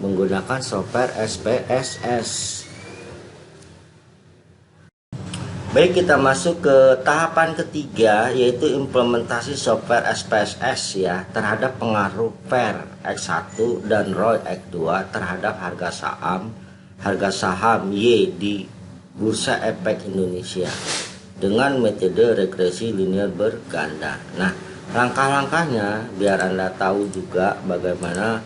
Speaker 1: menggunakan software SPSS. Baik, kita masuk ke tahapan ketiga, yaitu implementasi software SPSS ya terhadap pengaruh PER X1 dan ROI X2 terhadap harga saham Y di Bursa Efek Indonesia dengan metode regresi linear berganda. Nah, langkah-langkahnya biar Anda tahu juga bagaimana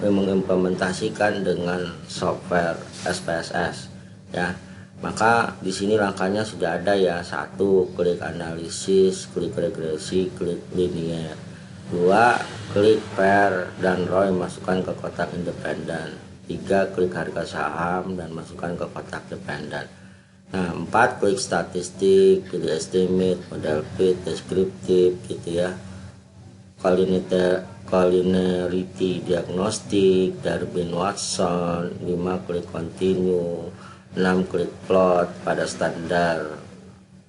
Speaker 1: mengimplementasikan dengan software SPSS ya. Maka di sini langkahnya sudah ada ya. 1. Klik analisis, klik regresi, klik linear. 2. Klik PER dan ROI, masukkan ke kotak independen. 3. Klik harga saham dan masukkan ke kotak dependen. Nah, 4. Klik statistik, pilih estimate, model fit, deskriptif gitu ya. Collinearity diagnostik, Darwin Watson. 5. Klik continue. 6. Klik plot pada standar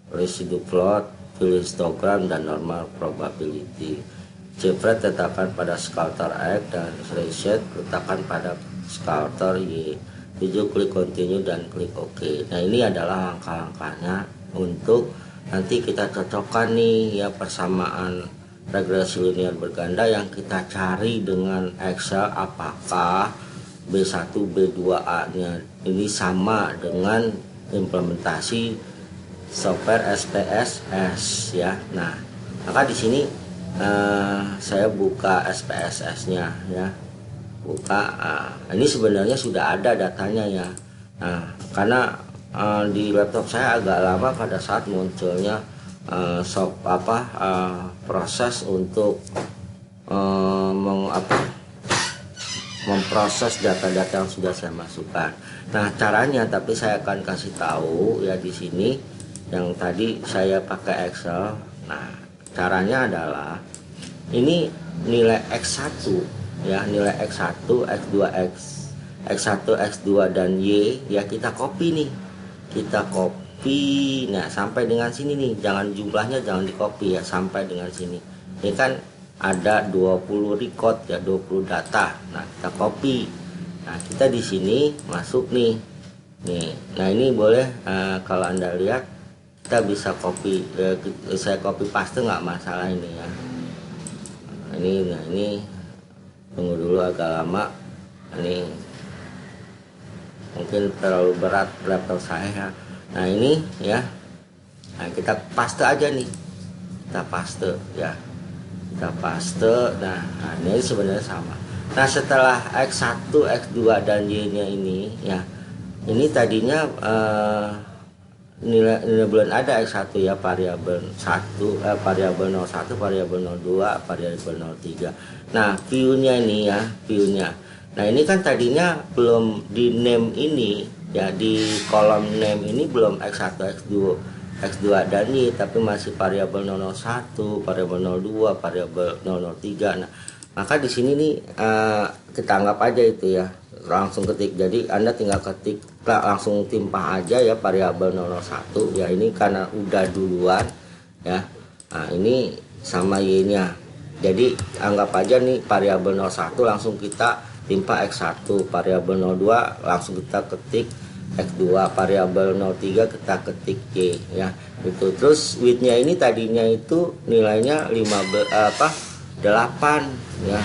Speaker 1: residu plot, pilih histogram dan normal probability. Jepret letakkan pada scatter X dan reset letakkan pada scatter Y. 7. Klik continue dan klik OK. Nah, ini adalah langkah-langkahnya untuk nanti kita cocokkan nih ya persamaan regresi linear berganda yang kita cari dengan Excel, apakah B1 B2A nya ini sama dengan implementasi software SPSS ya. Nah, maka di sini saya buka SPSS nya ya, buka. Ini sebenarnya sudah ada datanya ya. Nah, karena di laptop saya agak lama pada saat munculnya proses untuk memproses data-data yang sudah saya masukkan. Nah, caranya tapi saya akan kasih tahu ya di sini yang tadi saya pakai Excel. Nah, caranya adalah ini nilai X1 ya, nilai X1, X2, X1, X2 dan Y ya kita copy nih. Kita copy. Nah, sampai dengan sini nih, jumlahnya jangan di copy ya, sampai dengan sini. Ini kan ada 20 record ya, 20 data. Nah, kita copy. Nah, kita di sini masuk nih. Nah, ini boleh kalau Anda lihat kita bisa copy, saya copy paste nggak masalah ini ya. Ini tunggu dulu agak lama. Ini mungkin terlalu berat laptop saya. Nah, ini ya. Nah, kita paste aja nih. Kita paste ya. Kita paste. Nah, ini sebenarnya sama. Nah, setelah X1, X2 dan Y-nya ini ya. Ini tadinya nilai belum ada X1 ya, variabel 1, variabel 01, variabel 02, variabel 03. Nah, view-nya ini ya, view-nya. Nah, ini kan tadinya belum di name ini ya, di kolom name ini belum X1, X2 dan Y, tapi masih variabel 001, variabel 02, variabel 003. Nah, maka di sini nih kita anggap aja itu ya, langsung ketik. Jadi Anda tinggal ketik langsung timpah aja ya variabel 001 ya, ini karena udah duluan ya. Nah, ini sama Y-nya. Jadi anggap aja nih variabel 01 langsung kita timpa X1 variabel 02 langsung kita ketik X2, variabel 03 kita ketik Y ya. Itu terus widthnya ini tadinya itu nilainya 8 ya.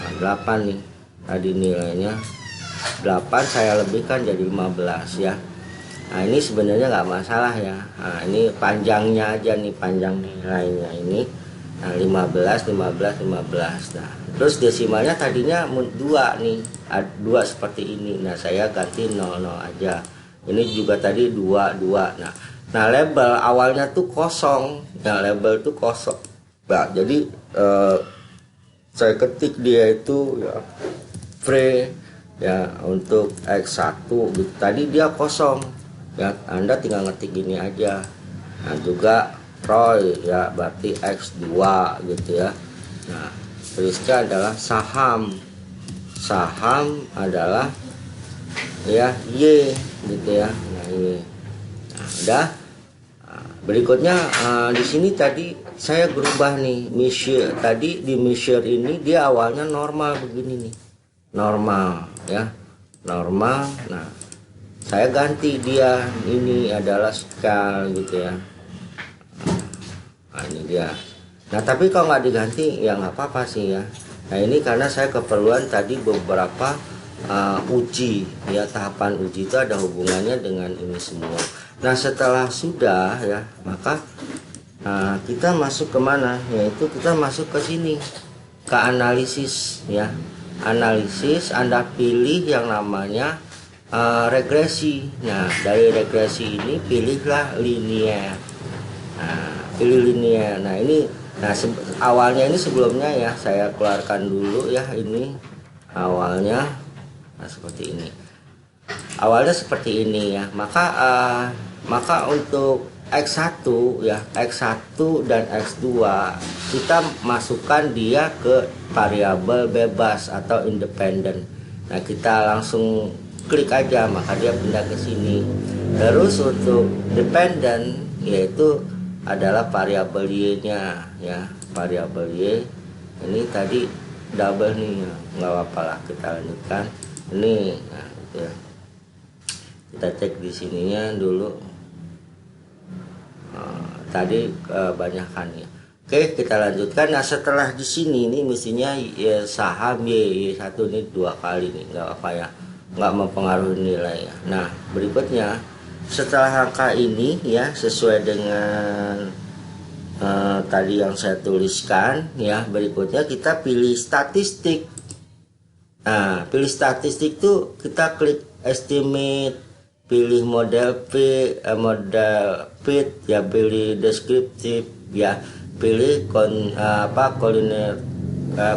Speaker 1: Nah, 8 nih. Tadi nilainya 8 saya lebihkan jadi 15 ya. Nah, ini sebenarnya nggak masalah ya. Nah, ini panjangnya aja nih, panjang nilainya ini. Nah, 15. Nah, terus desimalnya tadinya 2 nih, 2 seperti ini. Nah, saya ganti 00 aja. Ini juga tadi 2. Nah, label awalnya tuh kosong. Nah, label tuh kosong. Nah, jadi saya ketik dia itu ya free ya untuk X1 gitu. Tadi dia kosong. Ya, Anda tinggal ngetik gini aja. Nah, juga Roy ya berarti X2 gitu ya. Nah, tulisnya adalah saham adalah ya Y gitu ya. Nah, ini nah, udah. Nah, berikutnya di sini tadi saya berubah nih measure. Tadi di measure ini dia awalnya normal begini nih, normal ya, normal. Nah, saya ganti dia ini adalah scale gitu ya. Nah, ini dia. Nah, tapi kalau nggak diganti ya nggak apa-apa sih ya. Nah, ini karena saya keperluan tadi beberapa uji ya, tahapan uji itu ada hubungannya dengan ini semua. Nah, setelah sudah ya, maka kita masuk kemana? Yaitu kita masuk ke sini, ke analisis ya. Analisis, Anda pilih yang namanya regresi. Nah, dari regresi ini pilihlah linear. Nah, pilih linear. Nah, ini awalnya ini sebelumnya ya saya keluarkan dulu ya, ini awalnya seperti ini. Awalnya seperti ini ya. Maka untuk X1 ya, X1 dan X2 kita masukkan dia ke variabel bebas atau independen. Nah, kita langsung klik aja maka dia pindah ke sini. Terus untuk dependen yaitu adalah variabel Y-nya ya, variabel Y. Ini tadi double nih ya, nggak apa-apa lah, kita lanjutkan ini. Nah, gitu ya. Kita cek di sininya dulu. Tadi kebanyakan ya. Oke, kita lanjutkan. Nah, setelah di sini ini mestinya ya, saham Y1 ini 2 kali nih, nggak apa ya, nggak mempengaruhi nilai ya. Nah, berikutnya setelah angka ini ya sesuai dengan tadi yang saya tuliskan ya, berikutnya kita pilih statistik. Nah, pilih statistik tuh kita klik estimate, pilih model model fit ya, pilih deskriptif ya, pilih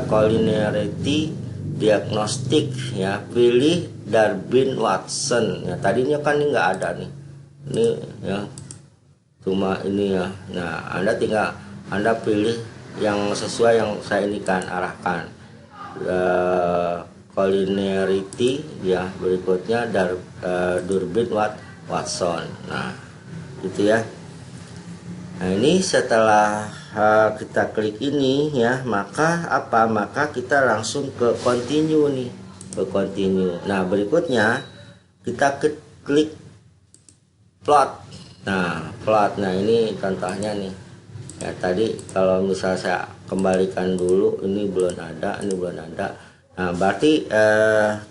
Speaker 1: collinearity diagnostik ya, pilih Darwin Watson ya. Tadinya kan ini nggak ada nih, ini ya cuma ini ya. Nah, Anda pilih yang sesuai yang saya ini kan arahkan, collinearity ya, berikutnya Darwin Watson. Nah, gitu ya. Nah, ini setelah kita klik ini ya, maka kita langsung ke continue nih, ke continue. Nah, berikutnya kita klik plot. Nah, plot. Nah, ini contohnya nih ya. Tadi kalau misal saya kembalikan dulu, ini belum ada. Nah, berarti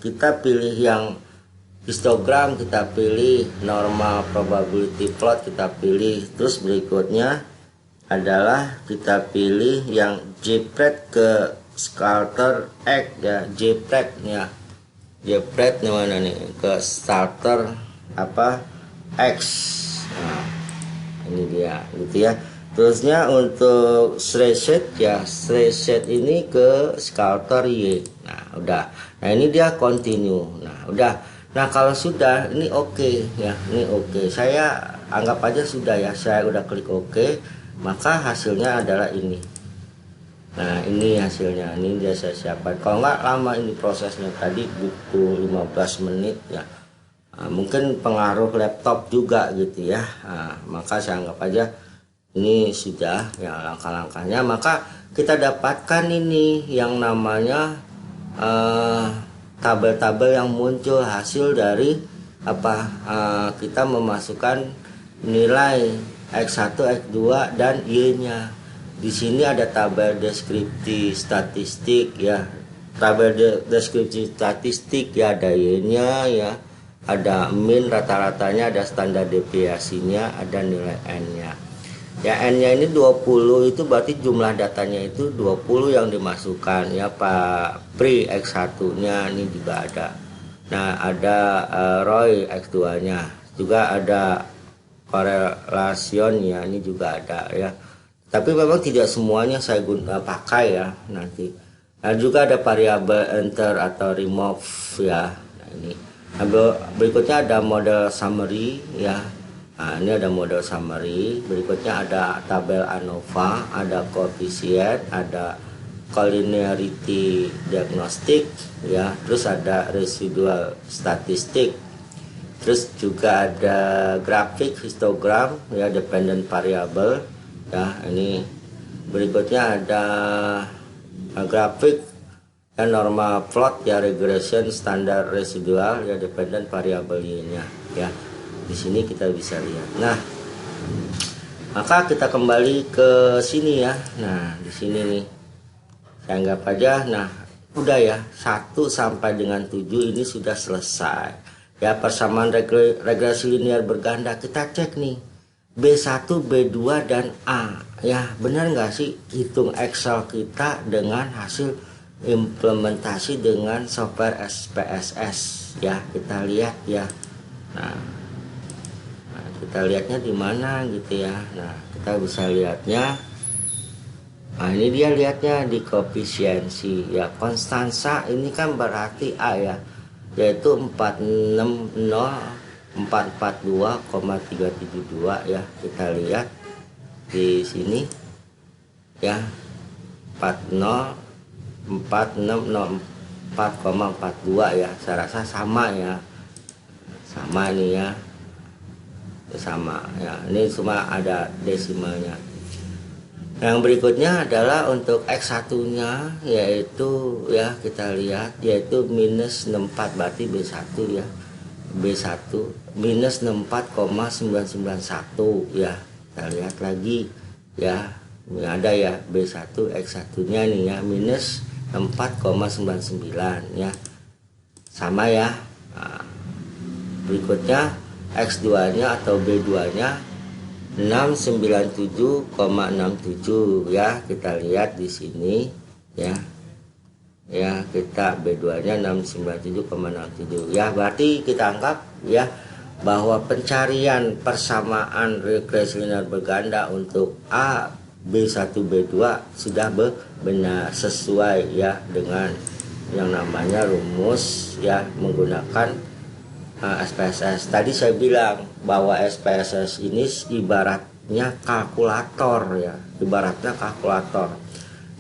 Speaker 1: kita pilih yang histogram, kita pilih normal probability plot, kita pilih. Terus berikutnya adalah kita pilih yang JPRED ke starter X ya, JPRED ya. JPRED mana nih? Ke starter X. Nah, ini dia gitu ya. Terusnya untuk threshold ya, threshold ini ke starter Y. Nah, udah. Nah, ini dia continue. Nah, udah. Nah, kalau sudah ini oke ya, ini oke. Saya anggap aja sudah ya, saya udah klik oke, maka hasilnya adalah ini. Nah, ini hasilnya, ini dia saya siapkan. Kalau nggak lama ini prosesnya, tadi butuh 15 menit ya. Nah, mungkin pengaruh laptop juga gitu ya. Nah, maka saya anggap aja ini sudah ya langkah-langkahnya. Maka kita dapatkan ini yang namanya tabel-tabel yang muncul hasil dari kita memasukkan nilai X1, X2 dan Y-nya. Di sini ada tabel deskripsi statistik ya. Tabel deskripsi statistik ya, ada Y-nya ya. Ada min rata-ratanya, ada standar deviasinya, ada nilai N-nya. Ya, N-nya ini 20, itu berarti jumlah datanya itu 20 yang dimasukkan ya. Pak Pri X1-nya ini juga ada. Nah, ada Roy X2-nya, juga ada korelasionnya ini juga ada ya. Tapi memang tidak semuanya saya pakai ya nanti. Nah, juga ada variabel enter atau remove ya. Nah, ini. Nah, berikutnya ada model summary ya. Nah, ini ada model summary. Berikutnya ada tabel ANOVA, ada koefisien, ada collinearity diagnostic ya, terus ada residual statistik, terus juga ada grafik histogram ya, dependent variable ya. Ini berikutnya ada grafik ya, normal plot ya, regression, standar residual ya, dependent variable Y-nya ya. Di sini kita bisa lihat. Nah, maka kita kembali ke sini ya. Nah, di sini nih saya anggap aja, nah udah ya, 1 sampai dengan 7 ini sudah selesai ya. Persamaan regresi linear berganda, kita cek nih B1, B2 dan A ya, benar nggak sih hitung Excel kita dengan hasil implementasi dengan software SPSS ya. Kita lihat ya. Nah, kita lihatnya di mana gitu ya. Nah, kita bisa lihatnya. Nah, ini dia lihatnya di koefisiensi ya. Konstansa ini kan berarti A ya, yaitu 442,372 ya. Kita lihat di sini ya, 4,42 ya. Saya rasa sama ya, sama nih ya, sama ya. Ini cuma ada desimalnya. Yang berikutnya adalah untuk X1-nya, yaitu ya kita lihat, yaitu minus 64, berarti B1 ya. B1 minus 64,991 ya. Kita lihat lagi ya. Ini ada ya B1 X1-nya nih ya, minus 4,99 ya. Sama ya. Nah, berikutnya X2-nya atau B2-nya 697,67 ya. Kita lihat di sini ya. Ya, kita B2-nya 697,67 ya. Berarti kita anggap ya bahwa pencarian persamaan regresi linear berganda untuk A, B1, B2 sudah benar, sesuai ya dengan yang namanya rumus ya, menggunakan SPSS. Tadi saya bilang bahwa SPSS ini ibaratnya kalkulator ya, ibaratnya kalkulator.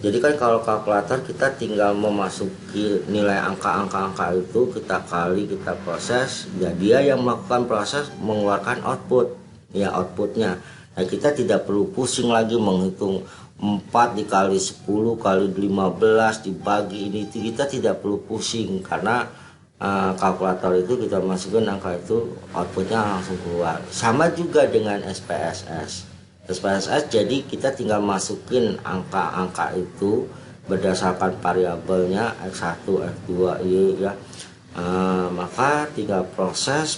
Speaker 1: Jadi kan kalau kalkulator kita tinggal memasuki nilai angka-angka itu, kita kali, kita proses, ya dia yang melakukan proses mengeluarkan output ya, outputnya. Nah, kita tidak perlu pusing lagi menghitung 4 dikali 10 kali 15 dibagi ini, kita tidak perlu pusing karena kalkulator itu kita masukin angka itu, outputnya langsung keluar. Sama juga dengan SPSS. SPSS jadi kita tinggal masukin angka-angka itu berdasarkan variabelnya X1, X2, Y ya. Maka tinggal proses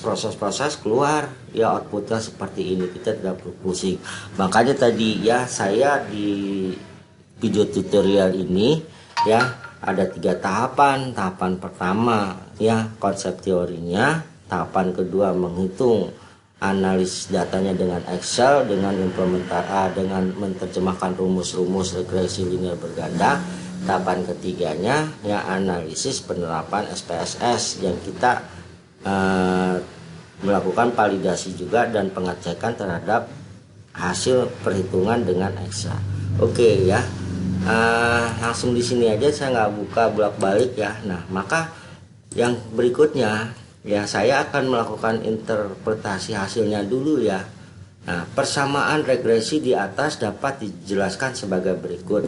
Speaker 1: keluar ya, outputnya seperti ini, kita tidak perlu pusing. Makanya tadi ya, saya di video tutorial ini ya ada 3 tahapan. Tahapan pertama ya konsep teorinya, tahapan kedua menghitung analisis datanya dengan Excel dengan dengan menerjemahkan rumus-rumus regresi linear berganda. Tahapan ketiganya ya analisis penerapan SPSS yang kita melakukan validasi juga dan pengecekan terhadap hasil perhitungan dengan Excel. Oke ya. Langsung di sini aja, saya nggak buka bolak-balik ya. Nah, maka yang berikutnya ya saya akan melakukan interpretasi hasilnya dulu ya. Nah, persamaan regresi di atas dapat dijelaskan sebagai berikut.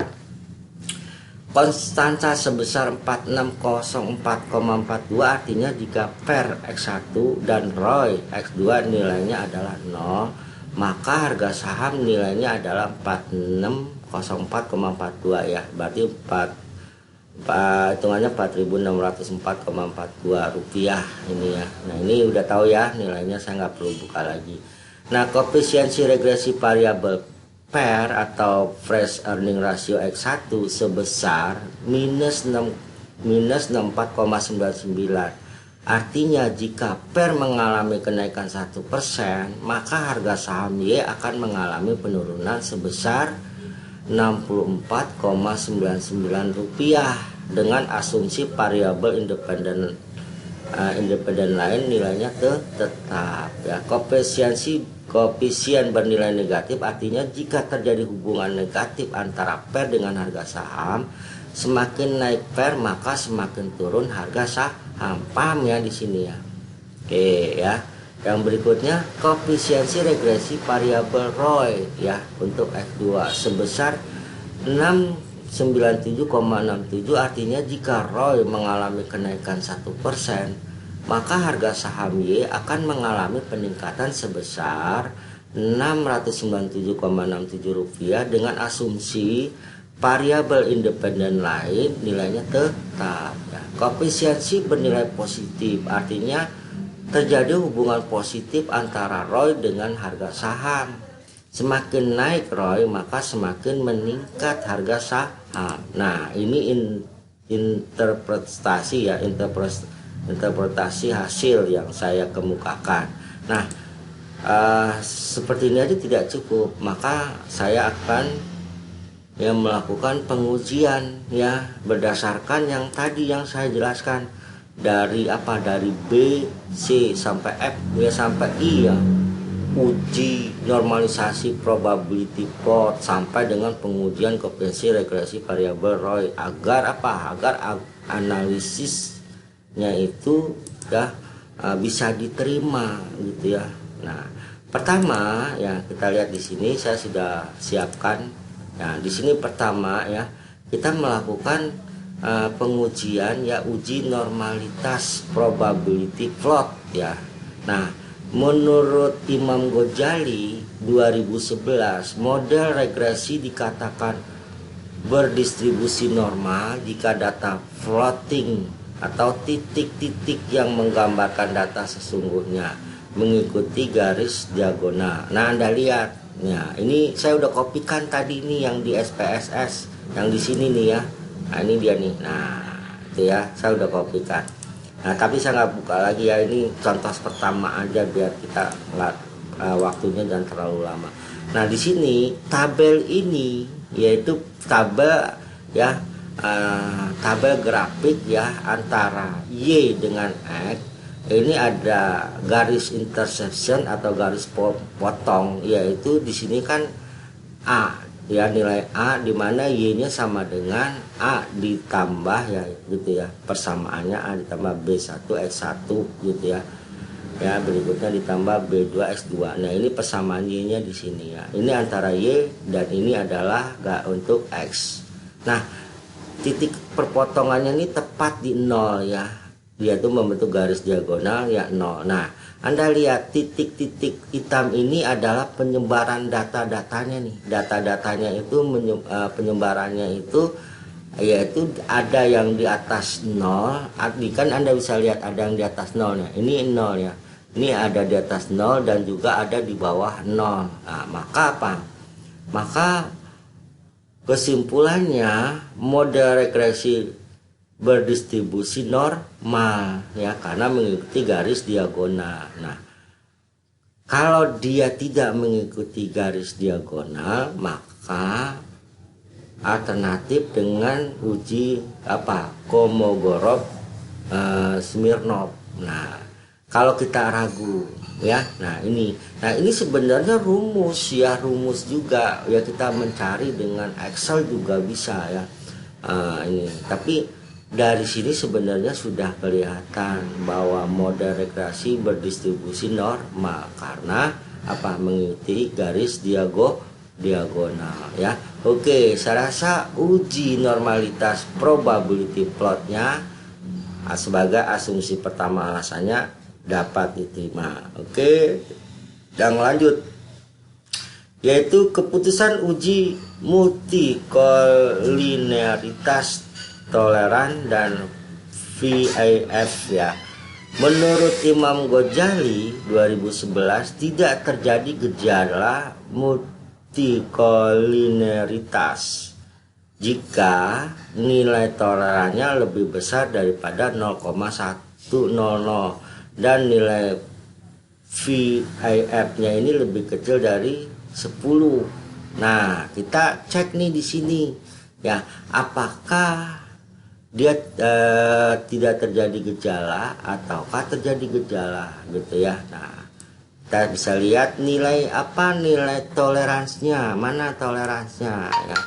Speaker 1: konstanta sebesar 4604,42, artinya jika per X1 dan ROI X2 nilainya adalah 0, maka harga saham nilainya adalah 4604,42 ya. Berarti hitungannya 4.604,42 rupiah ini ya. Nah ini udah tahu ya nilainya, saya nggak perlu buka lagi. Nah koefisiensi regresi variabel PER atau fresh earning ratio X1 sebesar minus 64,99. Artinya jika PER mengalami kenaikan 1%, maka harga saham Y akan mengalami penurunan sebesar 64,99 rupiah dengan asumsi variabel independen lain nilainya tetap ya. Koefisien bernilai negatif artinya jika terjadi hubungan negatif antara PER dengan harga saham, semakin naik PER maka semakin turun harga saham. Paham ya di sini ya. Oke ya. Yang berikutnya koefisiensi regresi variabel ROI ya untuk X2 sebesar 697,67, artinya jika ROI mengalami kenaikan 1%, maka harga saham Y akan mengalami peningkatan sebesar 697,67 rupiah dengan asumsi variabel independen lain nilainya tetap ya. Koefisiensi bernilai positif artinya terjadi hubungan positif antara ROI dengan harga saham. Semakin naik ROI maka semakin meningkat harga saham. Nah ini interpretasi ya, interpretasi hasil yang saya kemukakan. Nah seperti ini aja tidak cukup, maka saya akan ya melakukan pengujian ya berdasarkan yang tadi yang saya jelaskan. Dari B, C sampai F ya sampai I ya, uji normalisasi probability plot sampai dengan pengujian koefisien regresi variabel ROI agar analisisnya itu ya bisa diterima gitu ya. Nah pertama ya kita lihat di sini saya sudah siapkan ya. Di sini pertama ya kita melakukan pengujian ya uji normalitas probability plot ya. Nah menurut Imam Ghazali 2011 model regresi dikatakan berdistribusi normal jika data floating atau titik-titik yang menggambarkan data sesungguhnya mengikuti garis diagonal. Nah Anda lihat ya, ini saya udah kopikan tadi nih yang di SPSS yang di sini nih ya. Nah ini dia nih, nah itu ya saya udah kopikan. Nah tapi saya nggak buka lagi ya, ini contoh pertama aja biar kita nggak waktunya jangan terlalu lama. Nah di sini tabel ini yaitu tabel ya tabel grafik ya antara Y dengan X. Ini ada garis intersection atau garis potong, yaitu di sini kan A ya, nilai A di mana Y-nya sama dengan A ditambah ya gitu ya. Persamaannya A ditambah B1 X1 gitu ya. Ya, berikutnya ditambah B2 X2. Nah, ini persamaan Y-nya di sini ya. Ini antara Y dan ini adalah untuk X. Nah, titik perpotongannya ini tepat di 0 ya. Dia itu membentuk garis diagonal ya 0. Nah, Anda lihat titik-titik hitam ini adalah penyebaran data-datanya nih. Data-datanya itu penyebarannya itu yaitu ada yang di atas 0. Kan Anda bisa lihat ada yang di atas 0 ya. Ini 0 ya. Ini ada di atas 0 dan juga ada di bawah 0. Nah, maka apa? Maka kesimpulannya model regresi berdistribusi normal ya karena mengikuti garis diagonal. Nah, kalau dia tidak mengikuti garis diagonal maka alternatif dengan uji Kolmogorov Smirnov. Nah, kalau kita ragu ya, nah ini sebenarnya rumus juga ya, kita mencari dengan Excel juga bisa ya. Ini tapi dari sini sebenarnya sudah kelihatan bahwa model regresi berdistribusi normal karena mengikuti garis diagonal ya. Oke, saya rasa uji normalitas probability plotnya sebagai asumsi pertama alasannya dapat diterima. Oke, yang lanjut yaitu keputusan uji multikolinearitas toleran dan VIF ya. Menurut Imam Ghazali 2011 tidak terjadi gejala multikolinearitas jika nilai tolerannya lebih besar daripada 0,100 dan nilai VIF-nya ini lebih kecil dari 10. Nah, kita cek nih di sini ya, apakah dia tidak terjadi gejala ataukah terjadi gejala gitu ya. Nah, kita bisa lihat nilai toleransinya, mana toleransinya ya.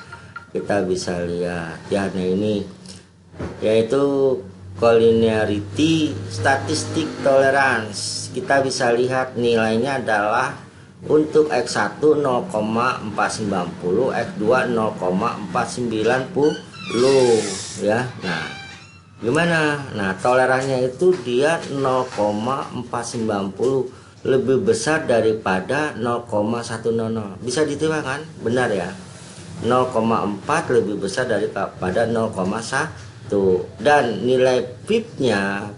Speaker 1: Kita bisa lihat ya, nah ini yaitu collinearity statistic tolerance. Kita bisa lihat nilainya adalah untuk X1 0,490, X2 0,490 ya. Nah, gimana? Nah, toleransinya itu dia 0,490 lebih besar daripada 0,100. Bisa diterima kan? Benar ya. 0,4 lebih besar daripada 0,1 dan nilai VIF-nya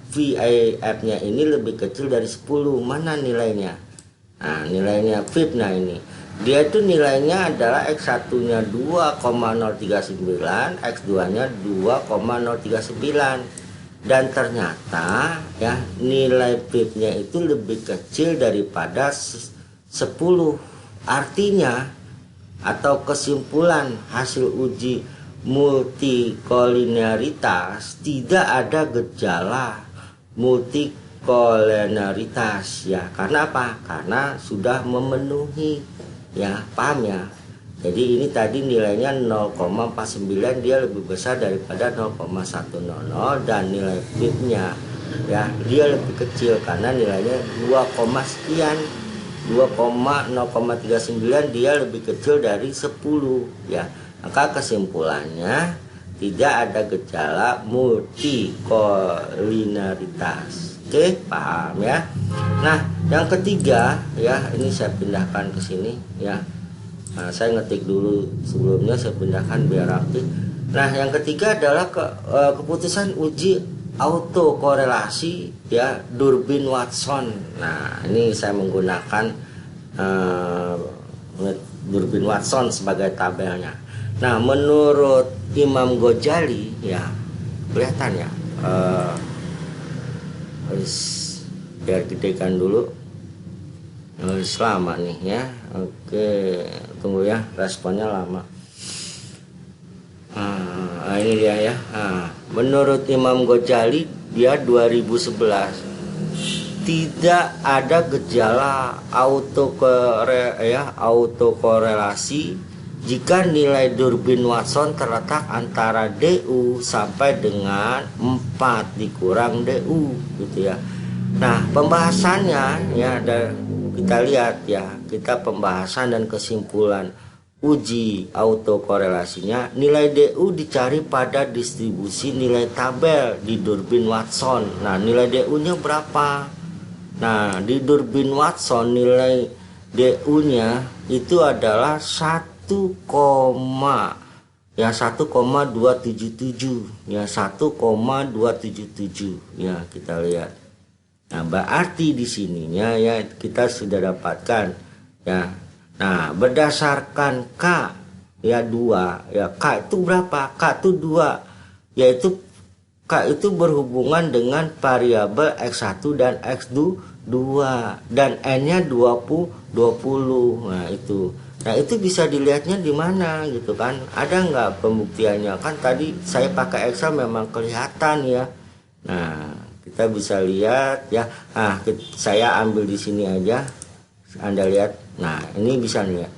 Speaker 1: ini lebih kecil dari 10. Mana nilainya? Nah, nilainya VIF, nah ini dia itu nilainya adalah X1-nya 2,039, X2-nya 2,039 dan ternyata ya nilai VIF-nya itu lebih kecil daripada 10. Artinya atau kesimpulan hasil uji multikolinearitas tidak ada gejala multikolinearitas ya. Karena apa? Karena sudah memenuhi ya, paham ya. Jadi ini tadi nilainya 0,49 dia lebih besar daripada 0,100 dan nilai VIF-nya ya dia lebih kecil karena nilainya 2, sekian 2,039 dia lebih kecil dari 10 ya. Maka kesimpulannya tidak ada gejala multikolinearitas. Oke, paham ya. Nah, yang ketiga ya, ini saya pindahkan ke sini ya. Nah, saya ngetik dulu sebelumnya, saya pindahkan biar rapi. Nah, yang ketiga adalah keputusan uji autokorelasi ya Durbin-Watson. Nah, ini saya menggunakan Durbin-Watson sebagai tabelnya. Nah, menurut Imam Ghazali ya, kelihatan ya, biar gedekan dulu. Selama nih ya. Oke, tunggu ya, responnya lama. Ini dia ya. Menurut Imam Ghazali dia 2011 tidak ada gejala autokorelasi jika nilai Durbin-Watson terletak antara DU sampai dengan 4 dikurang DU gitu ya. Nah, pembahasannya ya, kita lihat ya, kita pembahasan dan kesimpulan uji autokorelasinya. Nilai DU dicari pada distribusi nilai tabel di Durbin-Watson. Nah, nilai DU-nya berapa? Nah, di Durbin-Watson nilai DU-nya itu adalah 1,277 ya, 1,277 ya, kita lihat. Nah, berarti di sininya ya kita sudah dapatkan ya. Nah, berdasarkan K ya 2 ya, K itu berapa? K itu 2, yaitu K itu berhubungan dengan variabel X1 dan X2 dan N-nya 20. Nah, itu. Nah, itu bisa dilihatnya di mana gitu kan? Ada nggak pembuktiannya? Kan tadi saya pakai Excel memang kelihatan ya. Nah, kita bisa lihat ya. Nah, saya ambil di sini aja. Anda lihat. Nah, ini bisa lihat.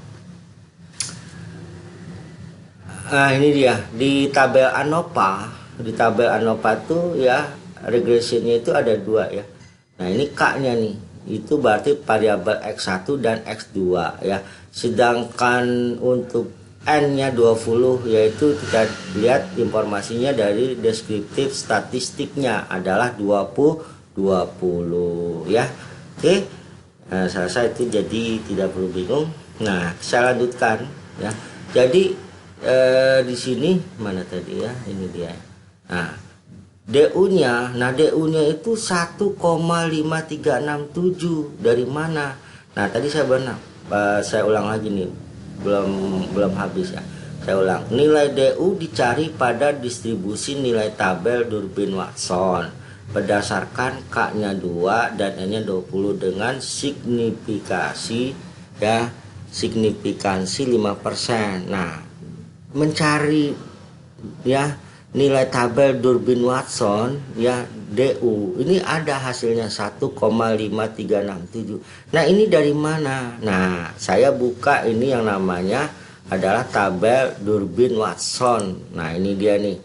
Speaker 1: Nah, ini dia di tabel ANOVA. Di tabel ANOVA tuh ya regresinya itu ada 2 ya. Nah, ini K-nya nih. itu berarti variabel X1 dan X2 ya. Sedangkan untuk N-nya 20 yaitu kita lihat informasinya dari deskriptif statistiknya adalah 20 ya. Oke. Nah, selesai itu, jadi tidak perlu bingung. Nah, saya lanjutkan ya. Jadi di sini mana tadi ya? Ini dia. Nah, DU-nya, itu 1,5367 dari mana? Nah, tadi saya ulang lagi nih, belum habis ya. Saya ulang. Nilai DU dicari pada distribusi nilai tabel Durbin-Watson berdasarkan K-nya 2 dan N-nya 20 dengan signifikansi 5%. Nah, mencari ya nilai tabel Durbin-Watson ya DU ini ada hasilnya 1,5367. Nah, ini dari mana? Nah, saya buka ini yang namanya adalah tabel Durbin-Watson. Nah, ini dia nih.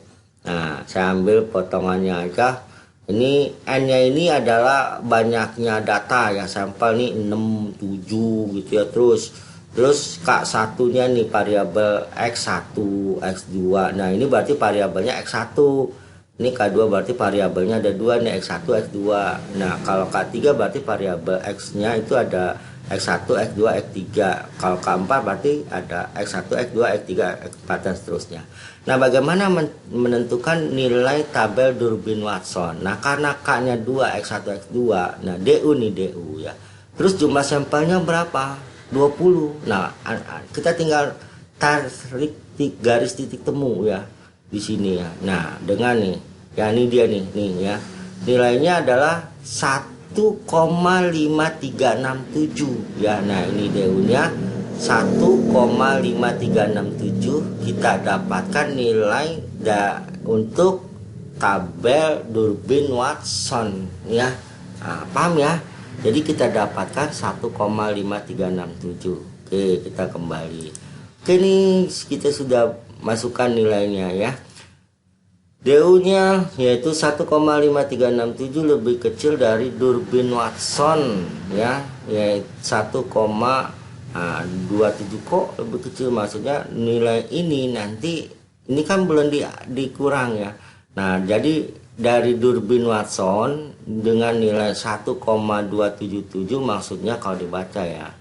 Speaker 1: Nah, saya ambil potongannya aja. Ini N-nya ini adalah banyaknya data ya, sampel nih 6, 7 gitu ya. Terus K1-nya nih variabel X1, X2. Nah, ini berarti variabelnya X1. Ini K2 berarti variabelnya ada 2 nih, X1, X2. Nah, kalau K3 berarti variabel X-nya itu ada X1, X2, X3. Kalau K4 berarti ada X1, X2, X3, X4 dan seterusnya. Nah, bagaimana menentukan nilai tabel Durbin-Watson? Nah, karena K-nya 2, X1, X2. Nah, DU nih DU ya. Terus jumlah sampelnya berapa? 20. Nah, kita tinggal tarik garis titik temu ya di sini ya. Nah, dengan nih, ya ini dia nih ya. Nilainya adalah 1,5367 ya. Nah, ini DU-nya 1,5367. Kita dapatkan nilai untuk tabel Durbin-Watson ya. Nah, paham ya? Jadi kita dapatkan 1,5367. Oke, kita kembali. Oke, ini kita sudah masukkan nilainya ya. DU-nya yaitu 1,5367 lebih kecil dari Durbin-Watson ya, yaitu 1,27 kok lebih kecil, maksudnya nilai ini nanti ini kan belum dikurang ya. Nah, jadi dari Durbin-Watson dengan nilai 1,277 maksudnya kalau dibaca ya.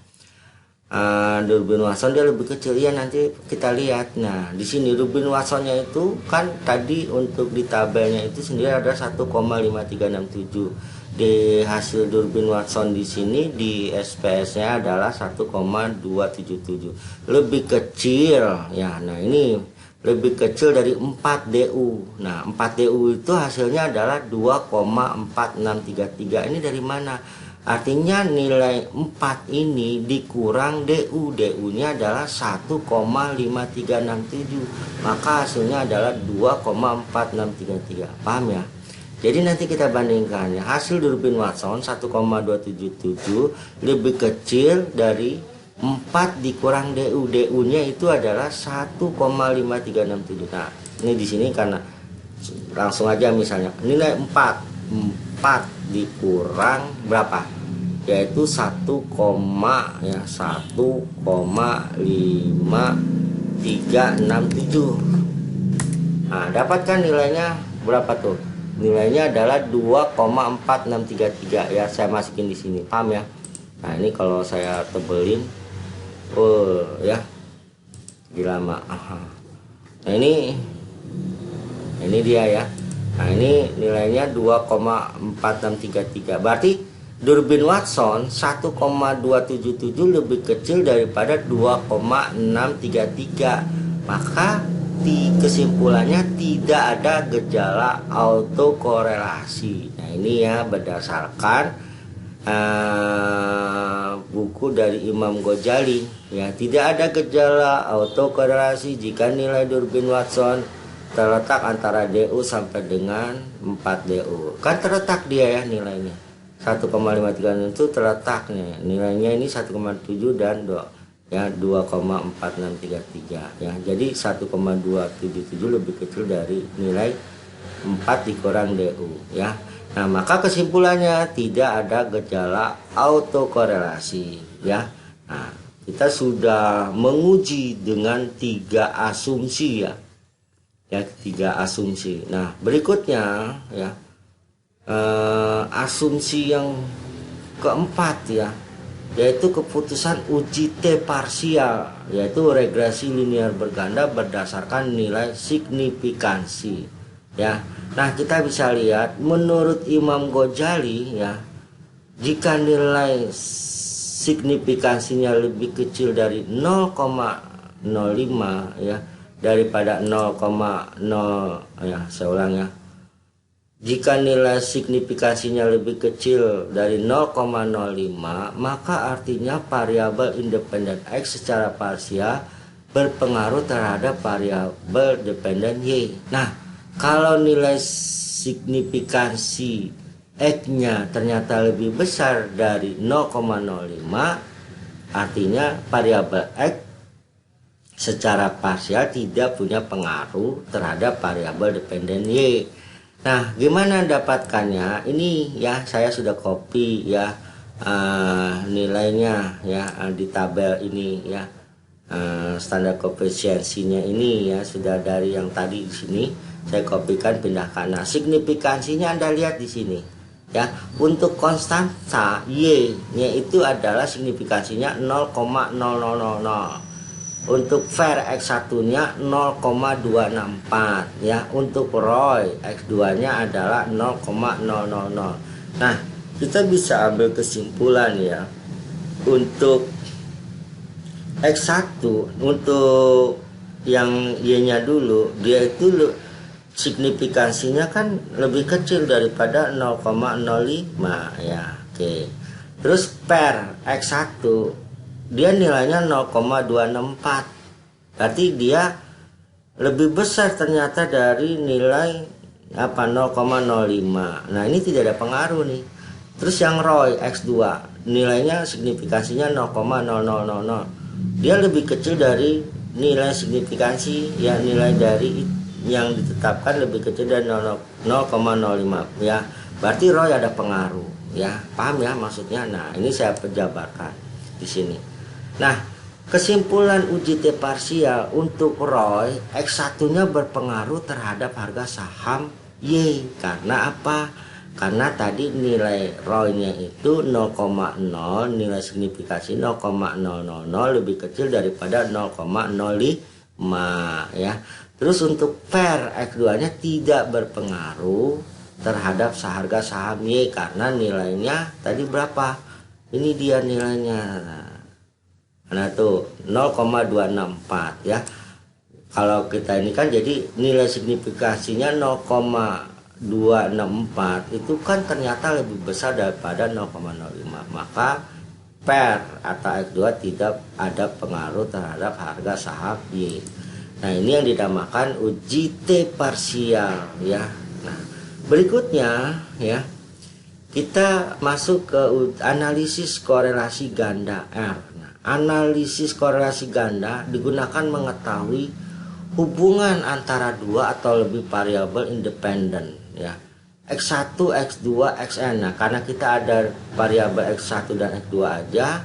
Speaker 1: Durbin-Watson dia lebih kecil ya, nanti kita lihat. Nah, di sini Durbin-Watsonnya itu kan tadi untuk di tabelnya itu sendiri ada 1,5367. Di hasil Durbin-Watson di sini di SPS-nya adalah 1,277. Lebih kecil ya. Nah, ini lebih kecil dari 4 DU. Nah, 4 DU itu hasilnya adalah 2,4633. Ini dari mana? Artinya nilai 4 ini dikurang DU. DU-nya adalah 1,5367. Maka hasilnya adalah 2,4633. Paham ya? Jadi nanti kita bandingkan ya. Hasil Durbin-Watson 1,277 lebih kecil dari 4 dikurang DU. DU-nya itu adalah 1,5367. Nah, ini di sini karena langsung aja misalnya nilai 4 dikurang berapa? Yaitu 1,5367. Nah, dapatkan nilainya berapa tuh? Nilainya adalah 2,4633 ya. Saya masukin di sini. Paham ya? Nah, ini kalau saya tebelin ya lama. Nah, ini dia ya. Nah, ini nilainya 2,4633. Berarti Durbin-Watson 1,277 lebih kecil daripada 2,633. Maka kesimpulannya tidak ada gejala autokorelasi. Nah, ini ya berdasarkan buku dari Imam Ghazali ya, tidak ada gejala autokorelasi jika nilai Durbin-Watson terletak antara DU sampai dengan 4 DU. Kan terletak dia ya nilainya 1,53 itu terletak nih, nilainya ini 1,7 dan 2,4633 ya. Jadi 1,277 lebih kecil dari nilai 4 dikurang DU ya. Nah, maka kesimpulannya tidak ada gejala autokorelasi ya. Nah, kita sudah menguji dengan 3 asumsi ya. Ya, 3 asumsi. Nah, berikutnya ya, asumsi yang keempat ya, yaitu keputusan uji T parsial, yaitu regresi linear berganda berdasarkan nilai signifikansi ya. Nah, kita bisa lihat menurut Imam Ghazali ya, jika nilai signifikansinya lebih kecil dari 0,05 ya, daripada 0,0 ya, saya ulang ya. Jika nilai signifikansinya lebih kecil dari 0,05, maka artinya variabel independen X secara parsial berpengaruh terhadap variabel dependen Y. Nah, kalau nilai signifikansi X-nya ternyata lebih besar dari 0,05, artinya variabel X secara parsial tidak punya pengaruh terhadap variabel dependen Y. Nah, gimana dapatkannya? Ini ya, saya sudah copy ya nilainya ya di tabel ini ya. Standar koefisiensinya ini ya, sudah dari yang tadi di sini saya kopikan, pindahkan. Nah, signifikansinya Anda lihat di sini ya. Untuk konstanta Y-nya itu adalah signifikansinya 0,0000. Untuk var X1-nya 0,264 ya. Untuk Roy X2-nya adalah 0,000. Nah, kita bisa ambil kesimpulan ya. Untuk X1, untuk yang Y-nya dulu, dia itu signifikansinya kan lebih kecil daripada 0,05 ya. Oke. Terus per X1 dia nilainya 0,264. Berarti dia lebih besar ternyata dari nilai 0,05. Nah, ini tidak ada pengaruh nih. Terus yang Roy X2 nilainya signifikansinya 0,0000. Dia lebih kecil dari nilai signifikansi ya, nilai dari yang ditetapkan lebih kecil dari 0,05 ya. Berarti Roy ada pengaruh ya. Paham ya maksudnya? Nah, ini saya penjabarkan di sini. Nah, kesimpulan uji T parsial untuk Roy X1-nya berpengaruh terhadap harga saham Y. Karena apa? Karena tadi nilai Roy-nya itu 0,0, nilai signifikasi 0,000 lebih kecil daripada 0,05 ya. Terus untuk per X2-nya tidak berpengaruh terhadap harga saham Y karena nilainya tadi berapa? Ini dia nilainya. Nah, tuh 0,264 ya. Kalau kita ini kan jadi nilai signifikasinya 0,264 itu kan ternyata lebih besar daripada 0,05. Maka per atau X2 tidak ada pengaruh terhadap harga saham Y. Nah, ini yang dinamakan uji T parsial ya. Nah, berikutnya ya, kita masuk ke analisis korelasi ganda R. Analisis korelasi ganda digunakan mengetahui hubungan antara 2 atau lebih variabel independen ya. X1, X2, Xn. Nah, karena kita ada variabel X1 dan X2 aja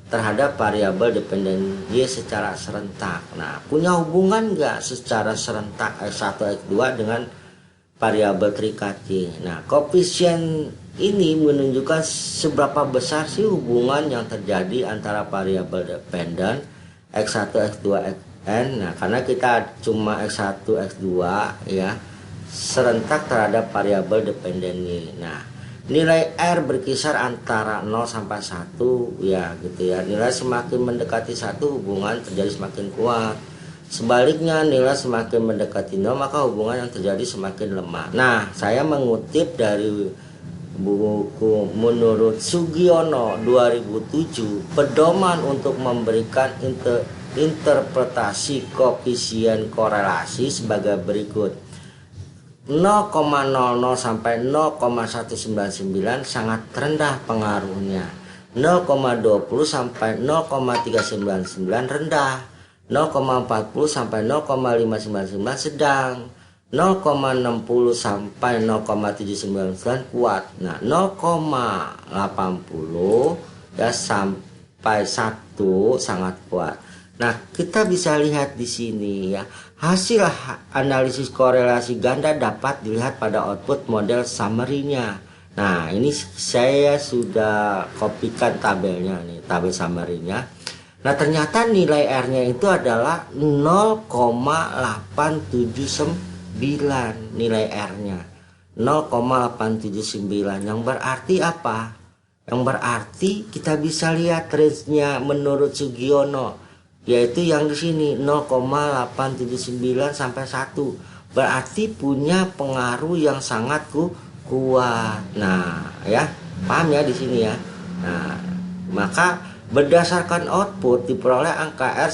Speaker 1: terhadap variabel dependen Y secara serentak. Nah, punya hubungan nggak secara serentak X1, X2 dengan variabel terikat Y? Nah, koefisien ini menunjukkan seberapa besar sih hubungan yang terjadi antara variabel dependen X1, X2, Xn. Nah, karena kita cuma X1, X2 ya, serentak terhadap variabel dependen Y. Nah, nilai R berkisar antara 0 sampai 1 ya gitu ya. Nilai semakin mendekati 1 hubungan terjadi semakin kuat. Sebaliknya nilai semakin mendekati 0 maka hubungan yang terjadi semakin lemah. Nah, saya mengutip dari buku menurut Sugiono 2007, pedoman untuk memberikan interpretasi koefisien korelasi sebagai berikut. 0,00 sampai 0,199 sangat rendah pengaruhnya. 0,20 sampai 0,399 rendah. 0,40 sampai 0,599 sedang. 0,60 sampai 0,799 kuat. Nah, 0,80 ya sampai 1 sangat kuat. Nah, kita bisa lihat di sini ya, hasil analisis korelasi ganda dapat dilihat pada output model summary-nya. Nah, ini saya sudah kopikan tabelnya nih, tabel summary-nya. Nah, ternyata nilai R-nya itu adalah 0,879 nilai R-nya. 0,879 yang berarti apa? Yang berarti kita bisa lihat range-nya menurut Sugiono, yaitu yang di sini 0,879 sampai 1. Berarti punya pengaruh yang sangat kuat. Nah, ya, paham ya di sini ya. Nah, maka berdasarkan output diperoleh angka R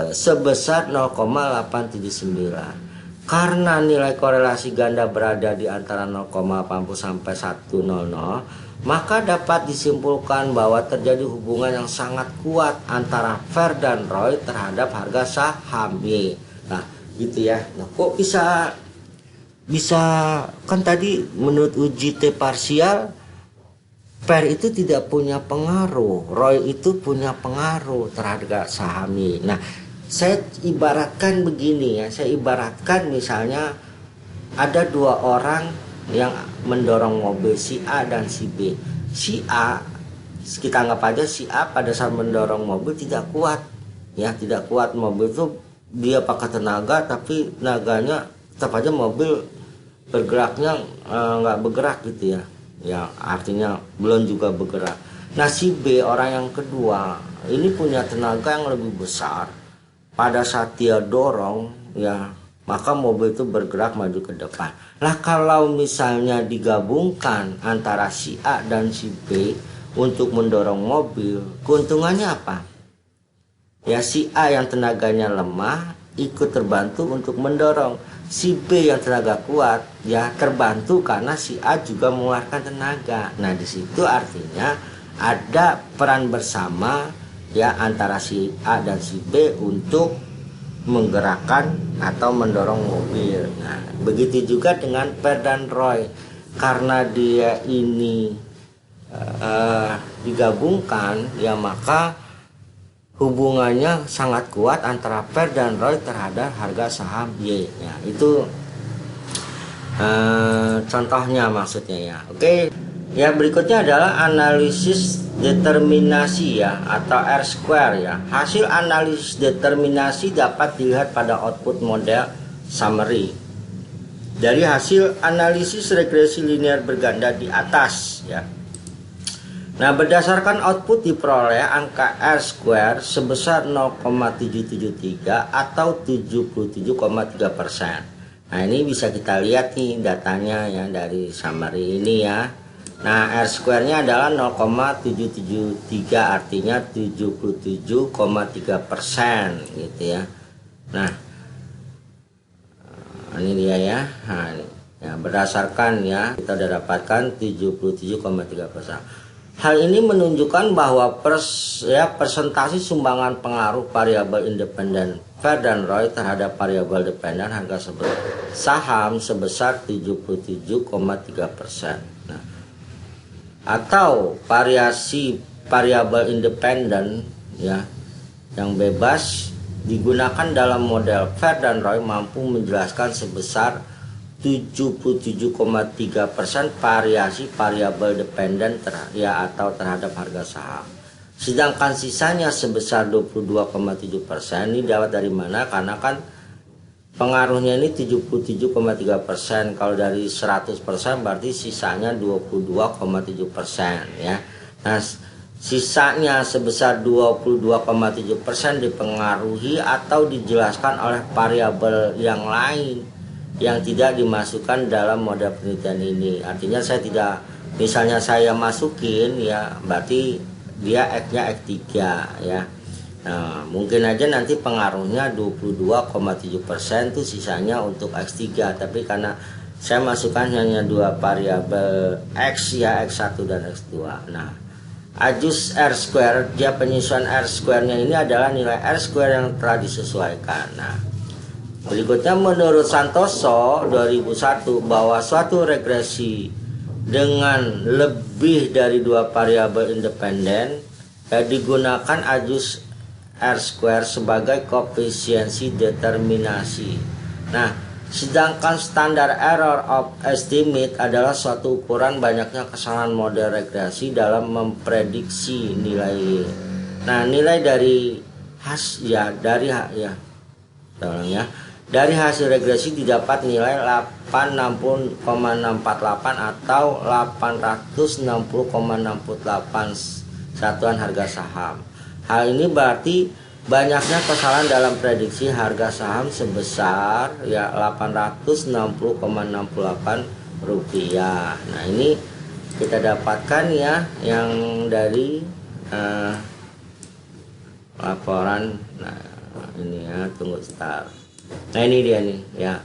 Speaker 1: sebesar 0,879. Karena nilai korelasi ganda berada di antara 0,80 sampai 100, maka dapat disimpulkan bahwa terjadi hubungan yang sangat kuat antara Fair dan Roy terhadap harga saham Y. Nah, gitu ya. Nah, kok bisa kan tadi menurut uji T parsial Fair itu tidak punya pengaruh, Roy itu punya pengaruh terhadap saham Y. Nah, saya ibaratkan begini ya, saya ibaratkan misalnya ada dua orang yang mendorong mobil, si A dan si B. Si A, kita anggap aja si A pada saat mendorong mobil tidak kuat, ya tidak kuat. Mobil itu dia pakai tenaga, tapi tenaganya tetap aja mobil bergeraknya nggak bergerak gitu ya, ya artinya belum juga bergerak. Nah, si B orang yang kedua ini punya tenaga yang lebih besar. Pada saat dia dorong ya, maka mobil itu bergerak maju ke depan. Lah, kalau misalnya digabungkan antara si A dan si B untuk mendorong mobil, keuntungannya apa? Ya, si A yang tenaganya lemah ikut terbantu untuk mendorong. Si B yang tenaga kuat ya terbantu karena si A juga mengeluarkan tenaga. Nah, di situ artinya ada peran bersama ya antara si A dan si B untuk menggerakkan atau mendorong mobil. Nah, begitu juga dengan Fair dan Roy, karena dia ini digabungkan ya, maka hubungannya sangat kuat antara Fair dan Roy terhadap harga saham Y. Ya, itu contohnya maksudnya ya. Oke. Ya, berikutnya adalah analisis determinasi ya atau R square ya. Hasil analisis determinasi dapat dilihat pada output model summary. Dari hasil analisis regresi linear berganda di atas ya. Nah, berdasarkan output diperoleh angka R square sebesar 0,773 atau 77,3%. Nah, ini bisa kita lihat nih datanya ya dari summary ini ya. Nah, R square-nya adalah 0,773, artinya 77,3% gitu ya. Nah, ini dia ya. Nah, ini. Ya, berdasarkan ya kita sudah dapatkan 77,3%. Hal ini menunjukkan bahwa persentase sumbangan pengaruh variabel independen Fair dan Roy terhadap variabel dependen harga saham sebesar 77,3%. Nah, atau variasi variabel independen ya yang bebas digunakan dalam model Fair dan Roy mampu menjelaskan sebesar 77,3% variasi variabel dependen atau terhadap harga saham. Sedangkan sisanya sebesar 22,7%. Ini dapat dari mana? Karena kan pengaruhnya ini 77,3%. Kalau dari 100% berarti sisanya 22,7% ya. Nah, sisanya sebesar 22,7% dipengaruhi atau dijelaskan oleh variabel yang lain yang tidak dimasukkan dalam model penelitian ini. Artinya saya tidak, misalnya saya masukin ya, berarti dia X-nya X3 ya. Nah, mungkin aja nanti pengaruhnya 22,7% itu sisanya untuk X3, tapi karena saya masukkan hanya dua variabel X ya, X1 dan X2. Nah, adjust R square, dia penyesuaian R square-nya ini adalah nilai R square yang telah disesuaikan. Nah, Berikutnya menurut Santoso 2001 bahwa suatu regresi dengan lebih dari dua variabel independen digunakan ajus R-square sebagai koefisiensi determinasi. Nah, sedangkan standar error of estimate adalah suatu ukuran banyaknya kesalahan model regresi dalam memprediksi nilai. Nah, nilai dari dari hasil regresi didapat nilai 860,648 atau 860,68 satuan harga saham. Hal ini berarti banyaknya kesalahan dalam prediksi harga saham sebesar 860,68 rupiah. Nah, ini kita dapatkan ya yang dari laporan. Nah, ini ya, tunggu sebentar. Nah, ini dia nih ya.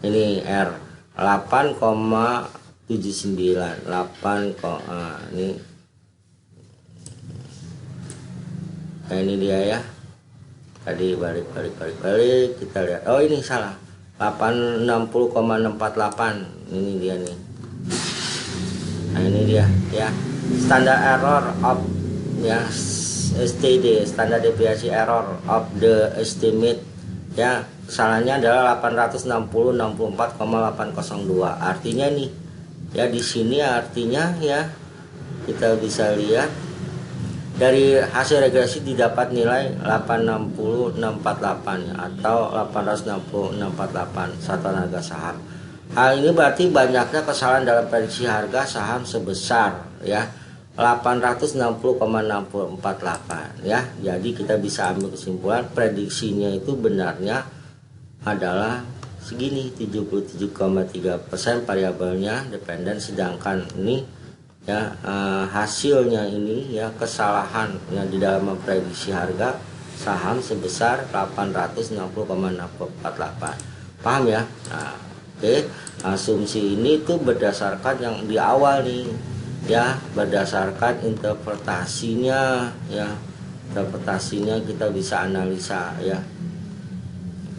Speaker 1: Ini R 8,79 ini. Nah, ini dia ya. Tadi balik kita lihat. Oh, ini salah. 860,648. Ini dia nih. Nah, ini dia ya. Standar error of ya STD, standar deviasi error of the estimate ya, kesalahannya adalah 860,64,802. Artinya nih ya, di sini artinya ya kita bisa lihat dari hasil regresi didapat nilai 860,648 atau 860,648 satuan harga saham. Hal ini berarti banyaknya kesalahan dalam prediksi harga saham sebesar ya 860,648 ya. Jadi kita bisa ambil kesimpulan prediksinya itu benarnya adalah segini, 77,3% variabelnya dependen, sedangkan ini ya hasilnya ini ya kesalahan yang di dalam memprediksi harga saham sebesar 860,648. Paham ya? Nah, oke. Asumsi ini tuh berdasarkan yang di awal nih ya, berdasarkan interpretasinya ya, interpretasinya kita bisa analisa ya.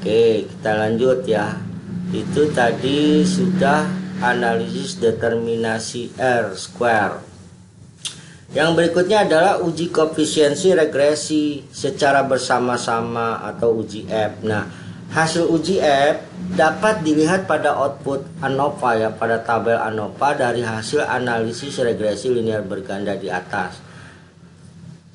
Speaker 1: Oke, kita lanjut ya. Itu tadi sudah analisis determinasi R-square. Yang berikutnya adalah uji koefisiensi regresi secara bersama-sama atau uji F. Nah, hasil uji F dapat dilihat pada output ANOVA ya, pada tabel ANOVA dari hasil analisis regresi linear berganda di atas.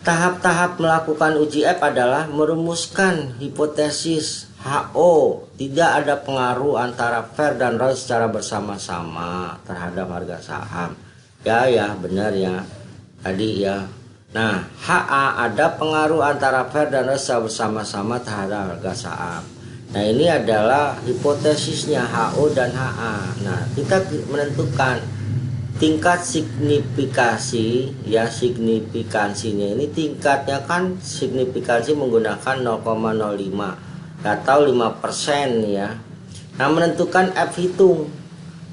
Speaker 1: Tahap-tahap melakukan uji F adalah merumuskan hipotesis HO tidak ada pengaruh antara Fair dan Roy secara bersama-sama terhadap harga saham. Ya benar ya tadi ya. Nah, HA ada pengaruh antara Fair dan Roy secara bersama-sama terhadap harga saham. Nah, ini adalah hipotesisnya HO dan HA. Nah, kita menentukan tingkat signifikansi ya, signifikansinya ini tingkatnya kan signifikansi menggunakan 0,05 atau 5% ya. Nah, menentukan F hitung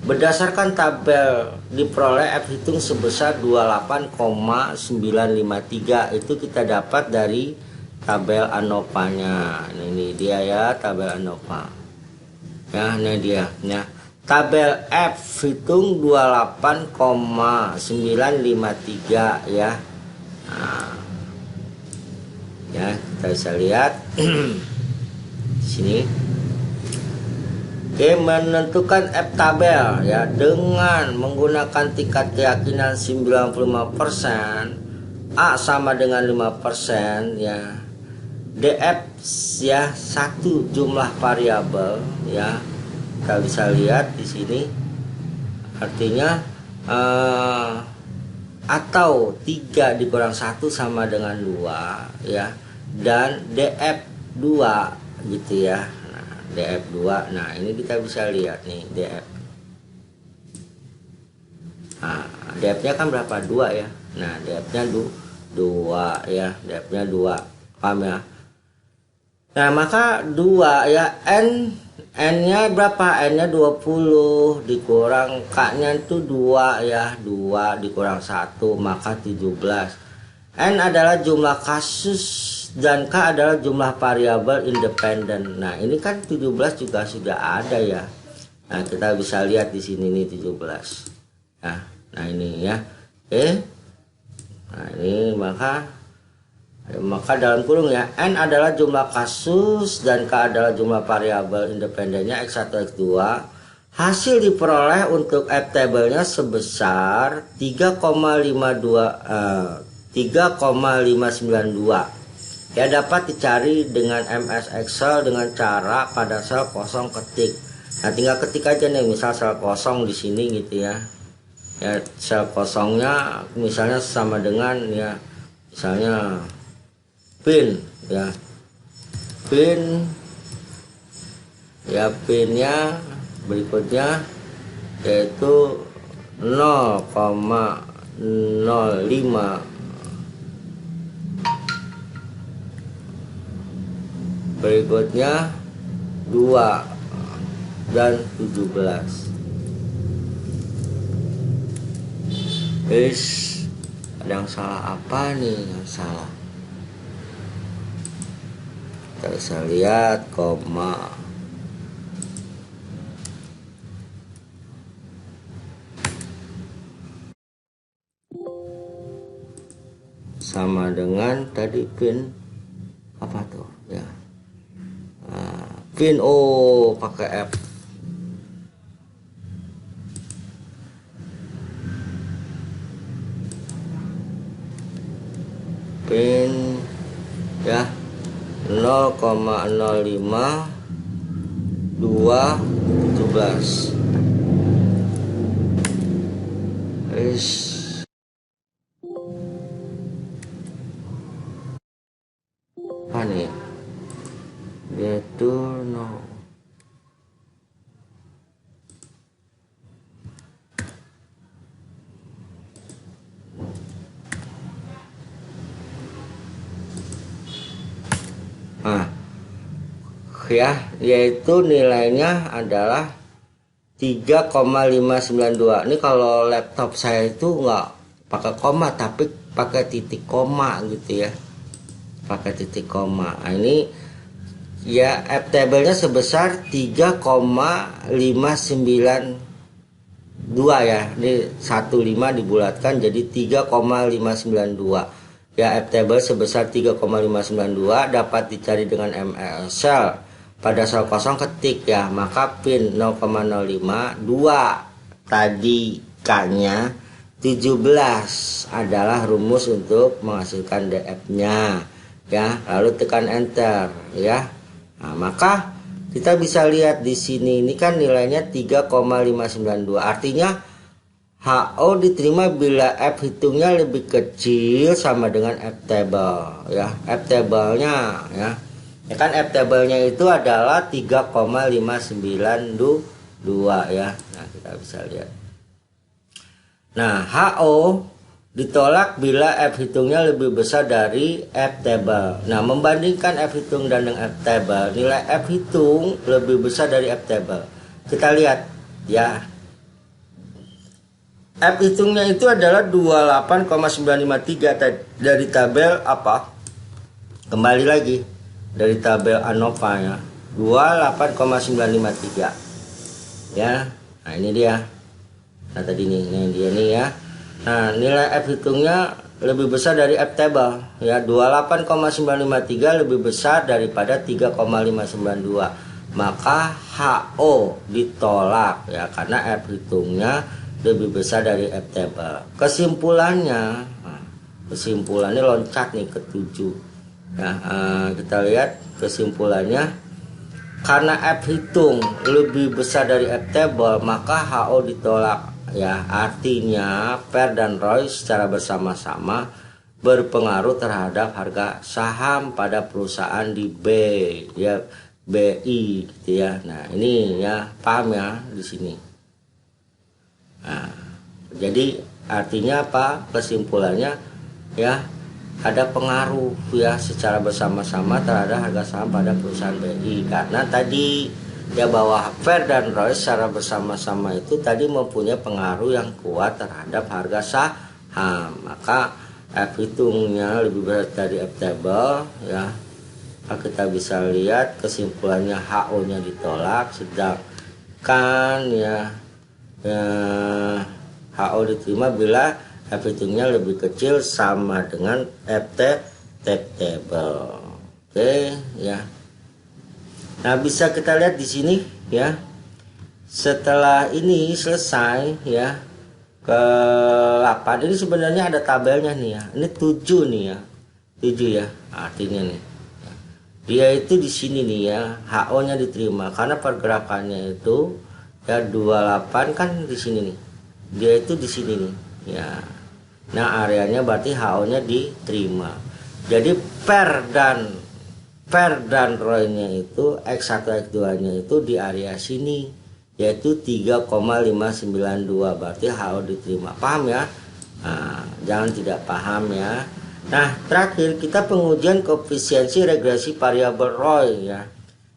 Speaker 1: berdasarkan tabel diperoleh F hitung sebesar 28,953. Itu kita dapat dari tabel ANOVA-nya. Nah, ini dia ya tabel ANOVA. Ya, ini dia. Nah, tabel F hitung 28,953 ya. Nah, ya kita bisa lihat sini. Oke, menentukan F tabel ya dengan menggunakan tingkat keyakinan 95%, A sama dengan 5% ya. DF ya satu jumlah variabel ya. Kita bisa lihat di sini. Artinya atau 3 dikurang 1 sama dengan 2 ya. Dan DF 2 gitu ya. Nah, DF 2. Nah, ini kita bisa lihat nih DF. Nah, DF-nya kan berapa? 2 ya. Nah, DF-nya 2 ya. DF-nya 2. Paham ya? Nah, maka 2 ya, N-nya berapa? N-nya 20 dikurang K-nya itu 2 ya. 2 dikurang 1 maka 17. N adalah jumlah kasus dan K adalah jumlah variabel independen. Nah, ini kan 17 juga sudah ada ya. Nah, kita bisa lihat di sini nih 17. Nah ini ya. Oke. Nah, ini maka dalam kurung ya, N adalah jumlah kasus dan K adalah jumlah variabel independennya X1 X2. Hasil diperoleh untuk F table-nya sebesar 3,592 ya, dapat dicari dengan MS Excel dengan cara pada sel kosong ketik. Nah, tinggal ketik aja nih, misal sel kosong di sini gitu ya. Ya, sel kosongnya misalnya sama dengan ya, misalnya pin ya. Pinnya berikutnya yaitu 0,05, berikutnya 2 dan 17. Ada yang salah apa nih yang salah? Kita bisa lihat koma. Sama dengan tadi pin apa tuh ya, pin O pakai F. Pin ya 0,05 2 17. Apa nih? Yaitu no. Ya, yaitu nilainya adalah 3,592. Ini kalau laptop saya itu nggak pakai koma tapi pakai titik koma gitu ya, pakai titik koma. Nah, ini ya F table-nya sebesar 3,592 ya. Ini 15 dibulatkan jadi 3,592. Ya, F table sebesar 3,592 dapat dicari dengan ML pada sel kosong ketik ya, maka pin 0,05 2 tadi K-nya 17 adalah rumus untuk menghasilkan DF-nya ya, lalu tekan enter ya. Nah, maka kita bisa lihat di sini ini kan nilainya 3,592, artinya HO diterima bila F hitungnya lebih kecil sama dengan F table ya. F table-nya ya, ya kan F table-nya itu adalah 3,592 ya. Nah, kita bisa lihat. Nah, HO ditolak bila F hitungnya lebih besar dari F table. Nah, membandingkan F hitung dan dengan F table, nilai F hitung lebih besar dari F table. Kita lihat ya. F hitungnya itu adalah 28,953 dari tabel apa? Kembali lagi dari tabel ANOVA ya, 28,953 ya. Nah, ini dia. Nah, tadi nih, ini dia nih ya. Nah, nilai F hitungnya lebih besar dari F table ya, 28,953 lebih besar daripada 3,592. Maka HO ditolak ya, karena F hitungnya lebih besar dari F table. Kesimpulannya, kesimpulannya loncat nih ke 7 ya. Kita lihat kesimpulannya, karena F hitung lebih besar dari F table maka HO ditolak ya, artinya Per dan Roy secara bersama-sama berpengaruh terhadap harga saham pada perusahaan di B ya, BI gitu ya. Nah, ini ya, paham ya di sini. Nah, jadi artinya apa? Kesimpulannya ya, ada pengaruh ya secara bersama-sama terhadap harga saham pada perusahaan BI, karena tadi ya bahwa Per dan Roy secara bersama-sama itu tadi mempunyai pengaruh yang kuat terhadap harga saham. Maka F hitungnya lebih besar dari F table ya. Nah, kita bisa lihat kesimpulannya HO nya ditolak, sedangkan ya HO diterima bila F hitungnya lebih kecil sama dengan FT table. Oke ya. Nah, bisa kita lihat di sini ya. Setelah ini selesai ya, ke 8 ini sebenarnya ada tabelnya nih ya. Ini 7 nih ya. 7 ya artinya nih. Dia itu di sini nih ya, HO-nya diterima karena pergerakannya itu ya 28 kan di sini nih. Dia itu di sini nih ya. Nah, areanya berarti HO-nya diterima. Jadi per dan ROI-nya itu X1 X2-nya itu di area sini, yaitu 3,592, berarti HO diterima. Paham ya? Nah, jangan tidak paham ya. Nah, terakhir kita pengujian koefisiensi regresi variabel ROI ya.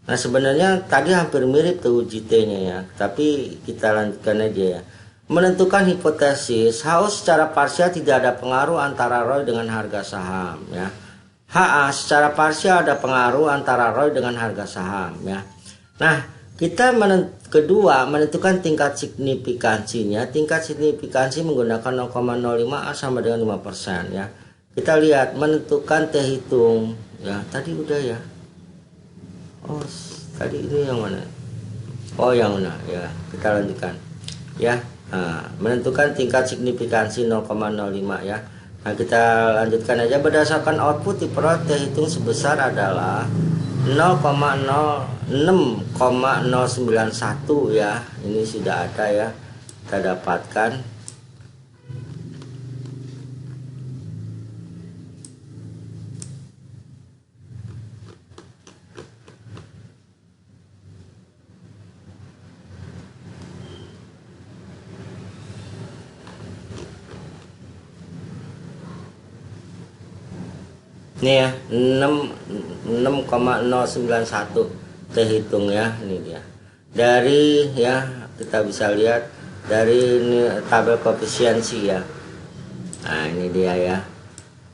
Speaker 1: Nah, sebenarnya tadi hampir mirip tuh uji T-nya ya, tapi kita lanjutkan aja ya. Menentukan hipotesis HO secara parsial tidak ada pengaruh antara ROI dengan harga saham ya. HA secara parsial ada pengaruh antara ROI dengan harga saham ya. Nah, kita kedua menentukan tingkat signifikansinya. Tingkat signifikansi menggunakan 0,05 A sama dengan 5% ya. Kita lihat menentukan T hitung ya. Tadi udah ya. Oh, tadi ini yang mana? Oh, yang mana ya. Kita lanjutkan ya. Nah, menentukan tingkat signifikansi 0,05 ya. Nah, kita lanjutkan aja. Berdasarkan output diperoleh T hitung sebesar adalah 0,06,091 ya. Ini sudah ada ya, kita dapatkan. Ini ya 6,091 T hitung ya. Ini dia dari ya, kita bisa lihat dari ini tabel koefisiensi ya. Nah, ini dia ya.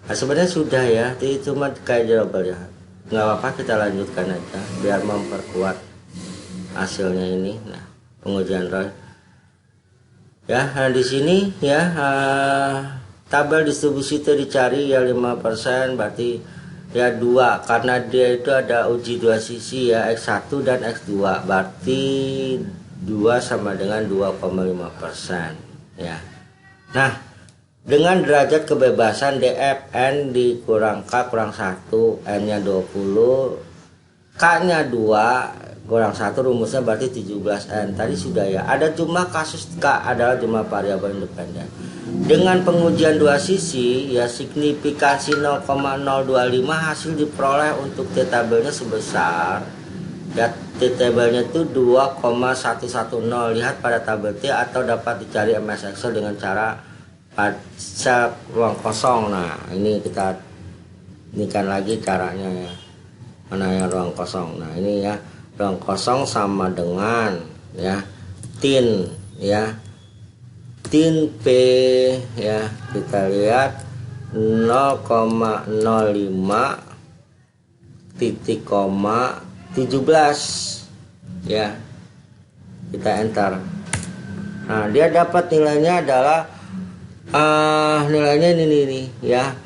Speaker 1: Nah, sebenarnya sudah ya, itu cuma kayak double ya, nggak apa-apa, kita lanjutkan aja biar memperkuat hasilnya ini. Nah, pengujian ROI ya. Nah, di sini ya tabel distribusi itu dicari ya 5%, berarti ya 2 karena dia itu ada uji dua sisi ya, X1 dan X2, berarti 2 sama dengan 2,5% ya. Nah, dengan derajat kebebasan DF N dikurang K kurang 1, N nya 20, K nya 2 kurang 1, rumusnya berarti 17N. Tadi sudah ya, ada jumlah kasus K adalah jumlah variabel independen. Dengan pengujian dua sisi ya, signifikansi 0,025 hasil diperoleh untuk T tabelnya sebesar ya, T tabelnya itu 2,110. Lihat pada tabel T atau dapat dicari MS Excel dengan cara baca ruang kosong. Nah, ini kita inikan lagi caranya ya. Mana yang ruang kosong? Nah, ini ya, ruang kosong sama dengan ya tin ya, tin P ya, kita lihat 0,05 titik koma 17 ya, kita enter. Nah, dia dapat nilainya adalah nilainya ini nih ya,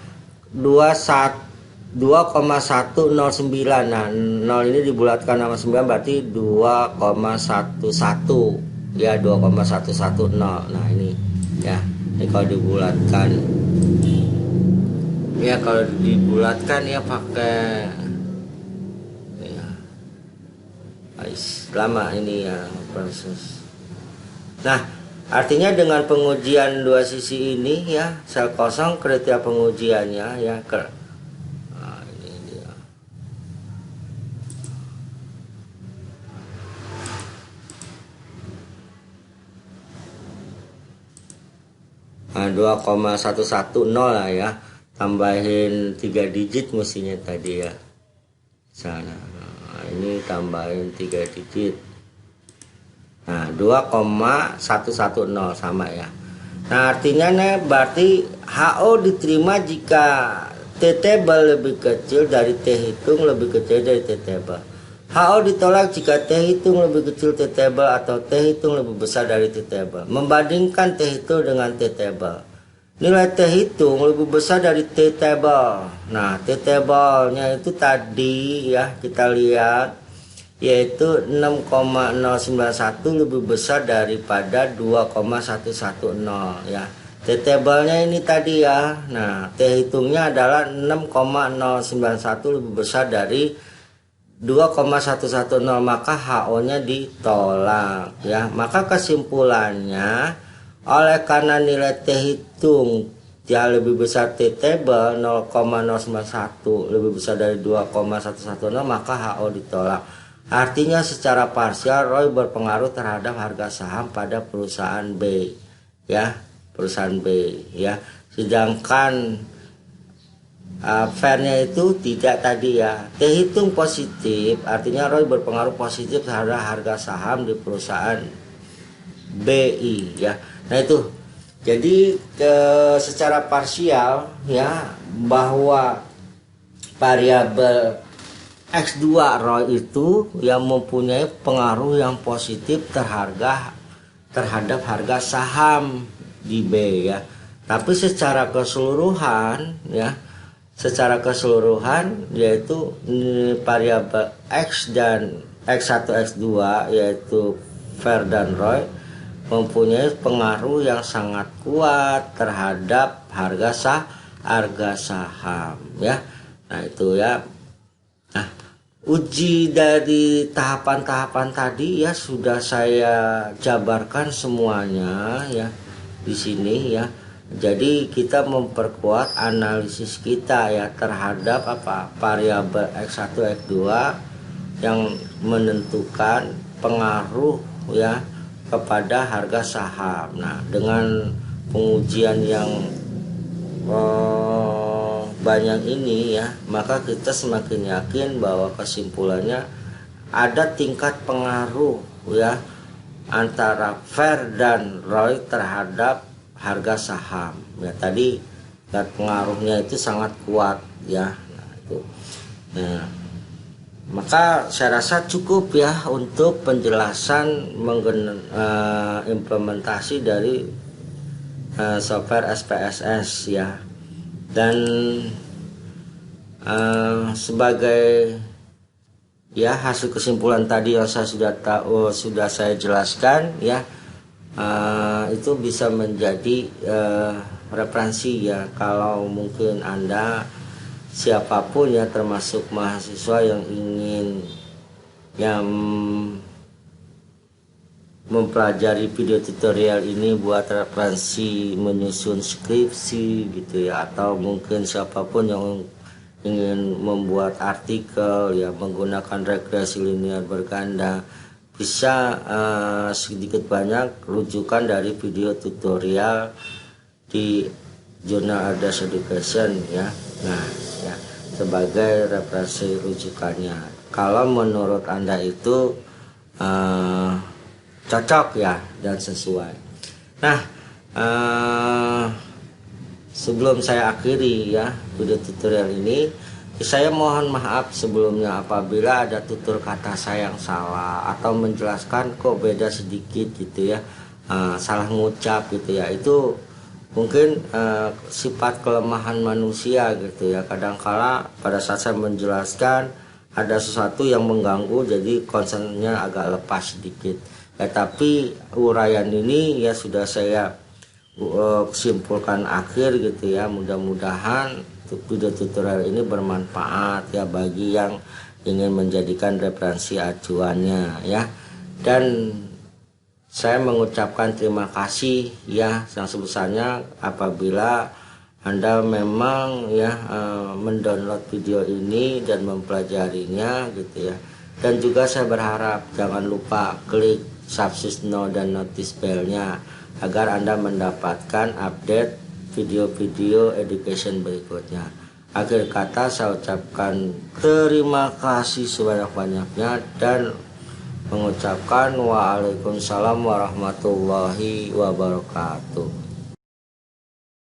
Speaker 1: 2,109. Nah, 0 ini dibulatkan sama 9 berarti 2,11 ya, 2,110. Nah, ini ya, ini kalau dibulatkan ya, kalau dibulatkan ya pakai ya, lama ini ya proses. Nah, artinya dengan pengujian dua sisi ini ya, sel kosong kriteria pengujiannya ya ini dia. Nah, 2,110 lah ya, tambahin 3 digit mestinya tadi ya sana. Nah, ini tambahin 3 digit. Nah, 2,110 sama ya. Nah, artinya nih berarti HO diterima jika T table lebih kecil dari T hitung lebih kecil dari T table. HO ditolak jika T hitung lebih kecil T table atau T hitung lebih besar dari T table. Membandingkan T hitung dengan T table. Nilai T hitung lebih besar dari T table. Nah, T table-nya itu tadi ya kita lihat yaitu 6,091 lebih besar daripada 2,110 ya. T table-nya ini tadi ya. Nah, T hitungnya adalah 6,091 lebih besar dari 2,110, maka HO-nya ditolak ya. Maka kesimpulannya, oleh karena nilai T hitung yang lebih besar T table 0,091 lebih besar dari 2,110, maka HO ditolak. Artinya secara parsial ROI berpengaruh terhadap harga saham pada perusahaan B ya. Perusahaan B ya, sedangkan fairnya itu tidak tadi ya. T hitung positif artinya ROI berpengaruh positif terhadap harga saham di perusahaan BI ya. Nah itu jadi secara parsial ya, bahwa variabel X2 ROI itu yang mempunyai pengaruh yang positif terhadap harga saham di B ya. Tapi secara keseluruhan ya, secara keseluruhan yaitu variabel X dan X1 X2 yaitu fair dan ROI mempunyai pengaruh yang sangat kuat terhadap harga saham ya. Nah itu ya. Nah, uji dari tahapan-tahapan tadi ya sudah saya jabarkan semuanya ya di sini ya. Jadi kita memperkuat analisis kita ya terhadap variabel X1 X2 yang menentukan pengaruh ya kepada harga saham. Nah, dengan pengujian yang banyak ini ya, maka kita semakin yakin bahwa kesimpulannya ada tingkat pengaruh ya antara fair dan ROI terhadap harga saham ya. Tadi pengaruhnya itu sangat kuat ya. Nah, itu. Nah, maka saya rasa cukup ya untuk penjelasan implementasi dari software SPSS ya. Dan sebagai ya hasil kesimpulan tadi yang saya sudah saya jelaskan ya, itu bisa menjadi referensi ya kalau mungkin Anda siapapun ya, termasuk mahasiswa yang ingin mempelajari video tutorial ini buat referensi menyusun skripsi gitu ya, atau mungkin siapapun yang ingin membuat artikel ya menggunakan regresi linear berganda, bisa sedikit banyak rujukan dari video tutorial di Jurnal Ardas Education ya. Nah ya, sebagai referensi rujukannya kalau menurut Anda itu cocok ya dan sesuai. Nah, sebelum saya akhiri ya video tutorial ini, saya mohon maaf sebelumnya apabila ada tutur kata saya yang salah atau menjelaskan kok beda sedikit gitu ya, salah ngucap gitu ya. Itu mungkin sifat kelemahan manusia gitu ya. Kadangkala pada saat saya menjelaskan ada sesuatu yang mengganggu, jadi concernnya agak lepas sedikit ya. Tapi uraian ini ya sudah saya simpulkan akhir gitu ya. Mudah-mudahan video tutorial ini bermanfaat ya bagi yang ingin menjadikan referensi acuannya ya. Dan saya mengucapkan terima kasih ya yang sebesarnya apabila Anda memang ya mendownload video ini dan mempelajarinya gitu ya. Dan juga saya berharap jangan lupa klik subscribe dan notice bell-nya agar Anda mendapatkan update video-video education berikutnya. Akhir kata saya ucapkan terima kasih sebanyak-banyaknya dan mengucapkan waalaikumsalam warahmatullahi wabarakatuh.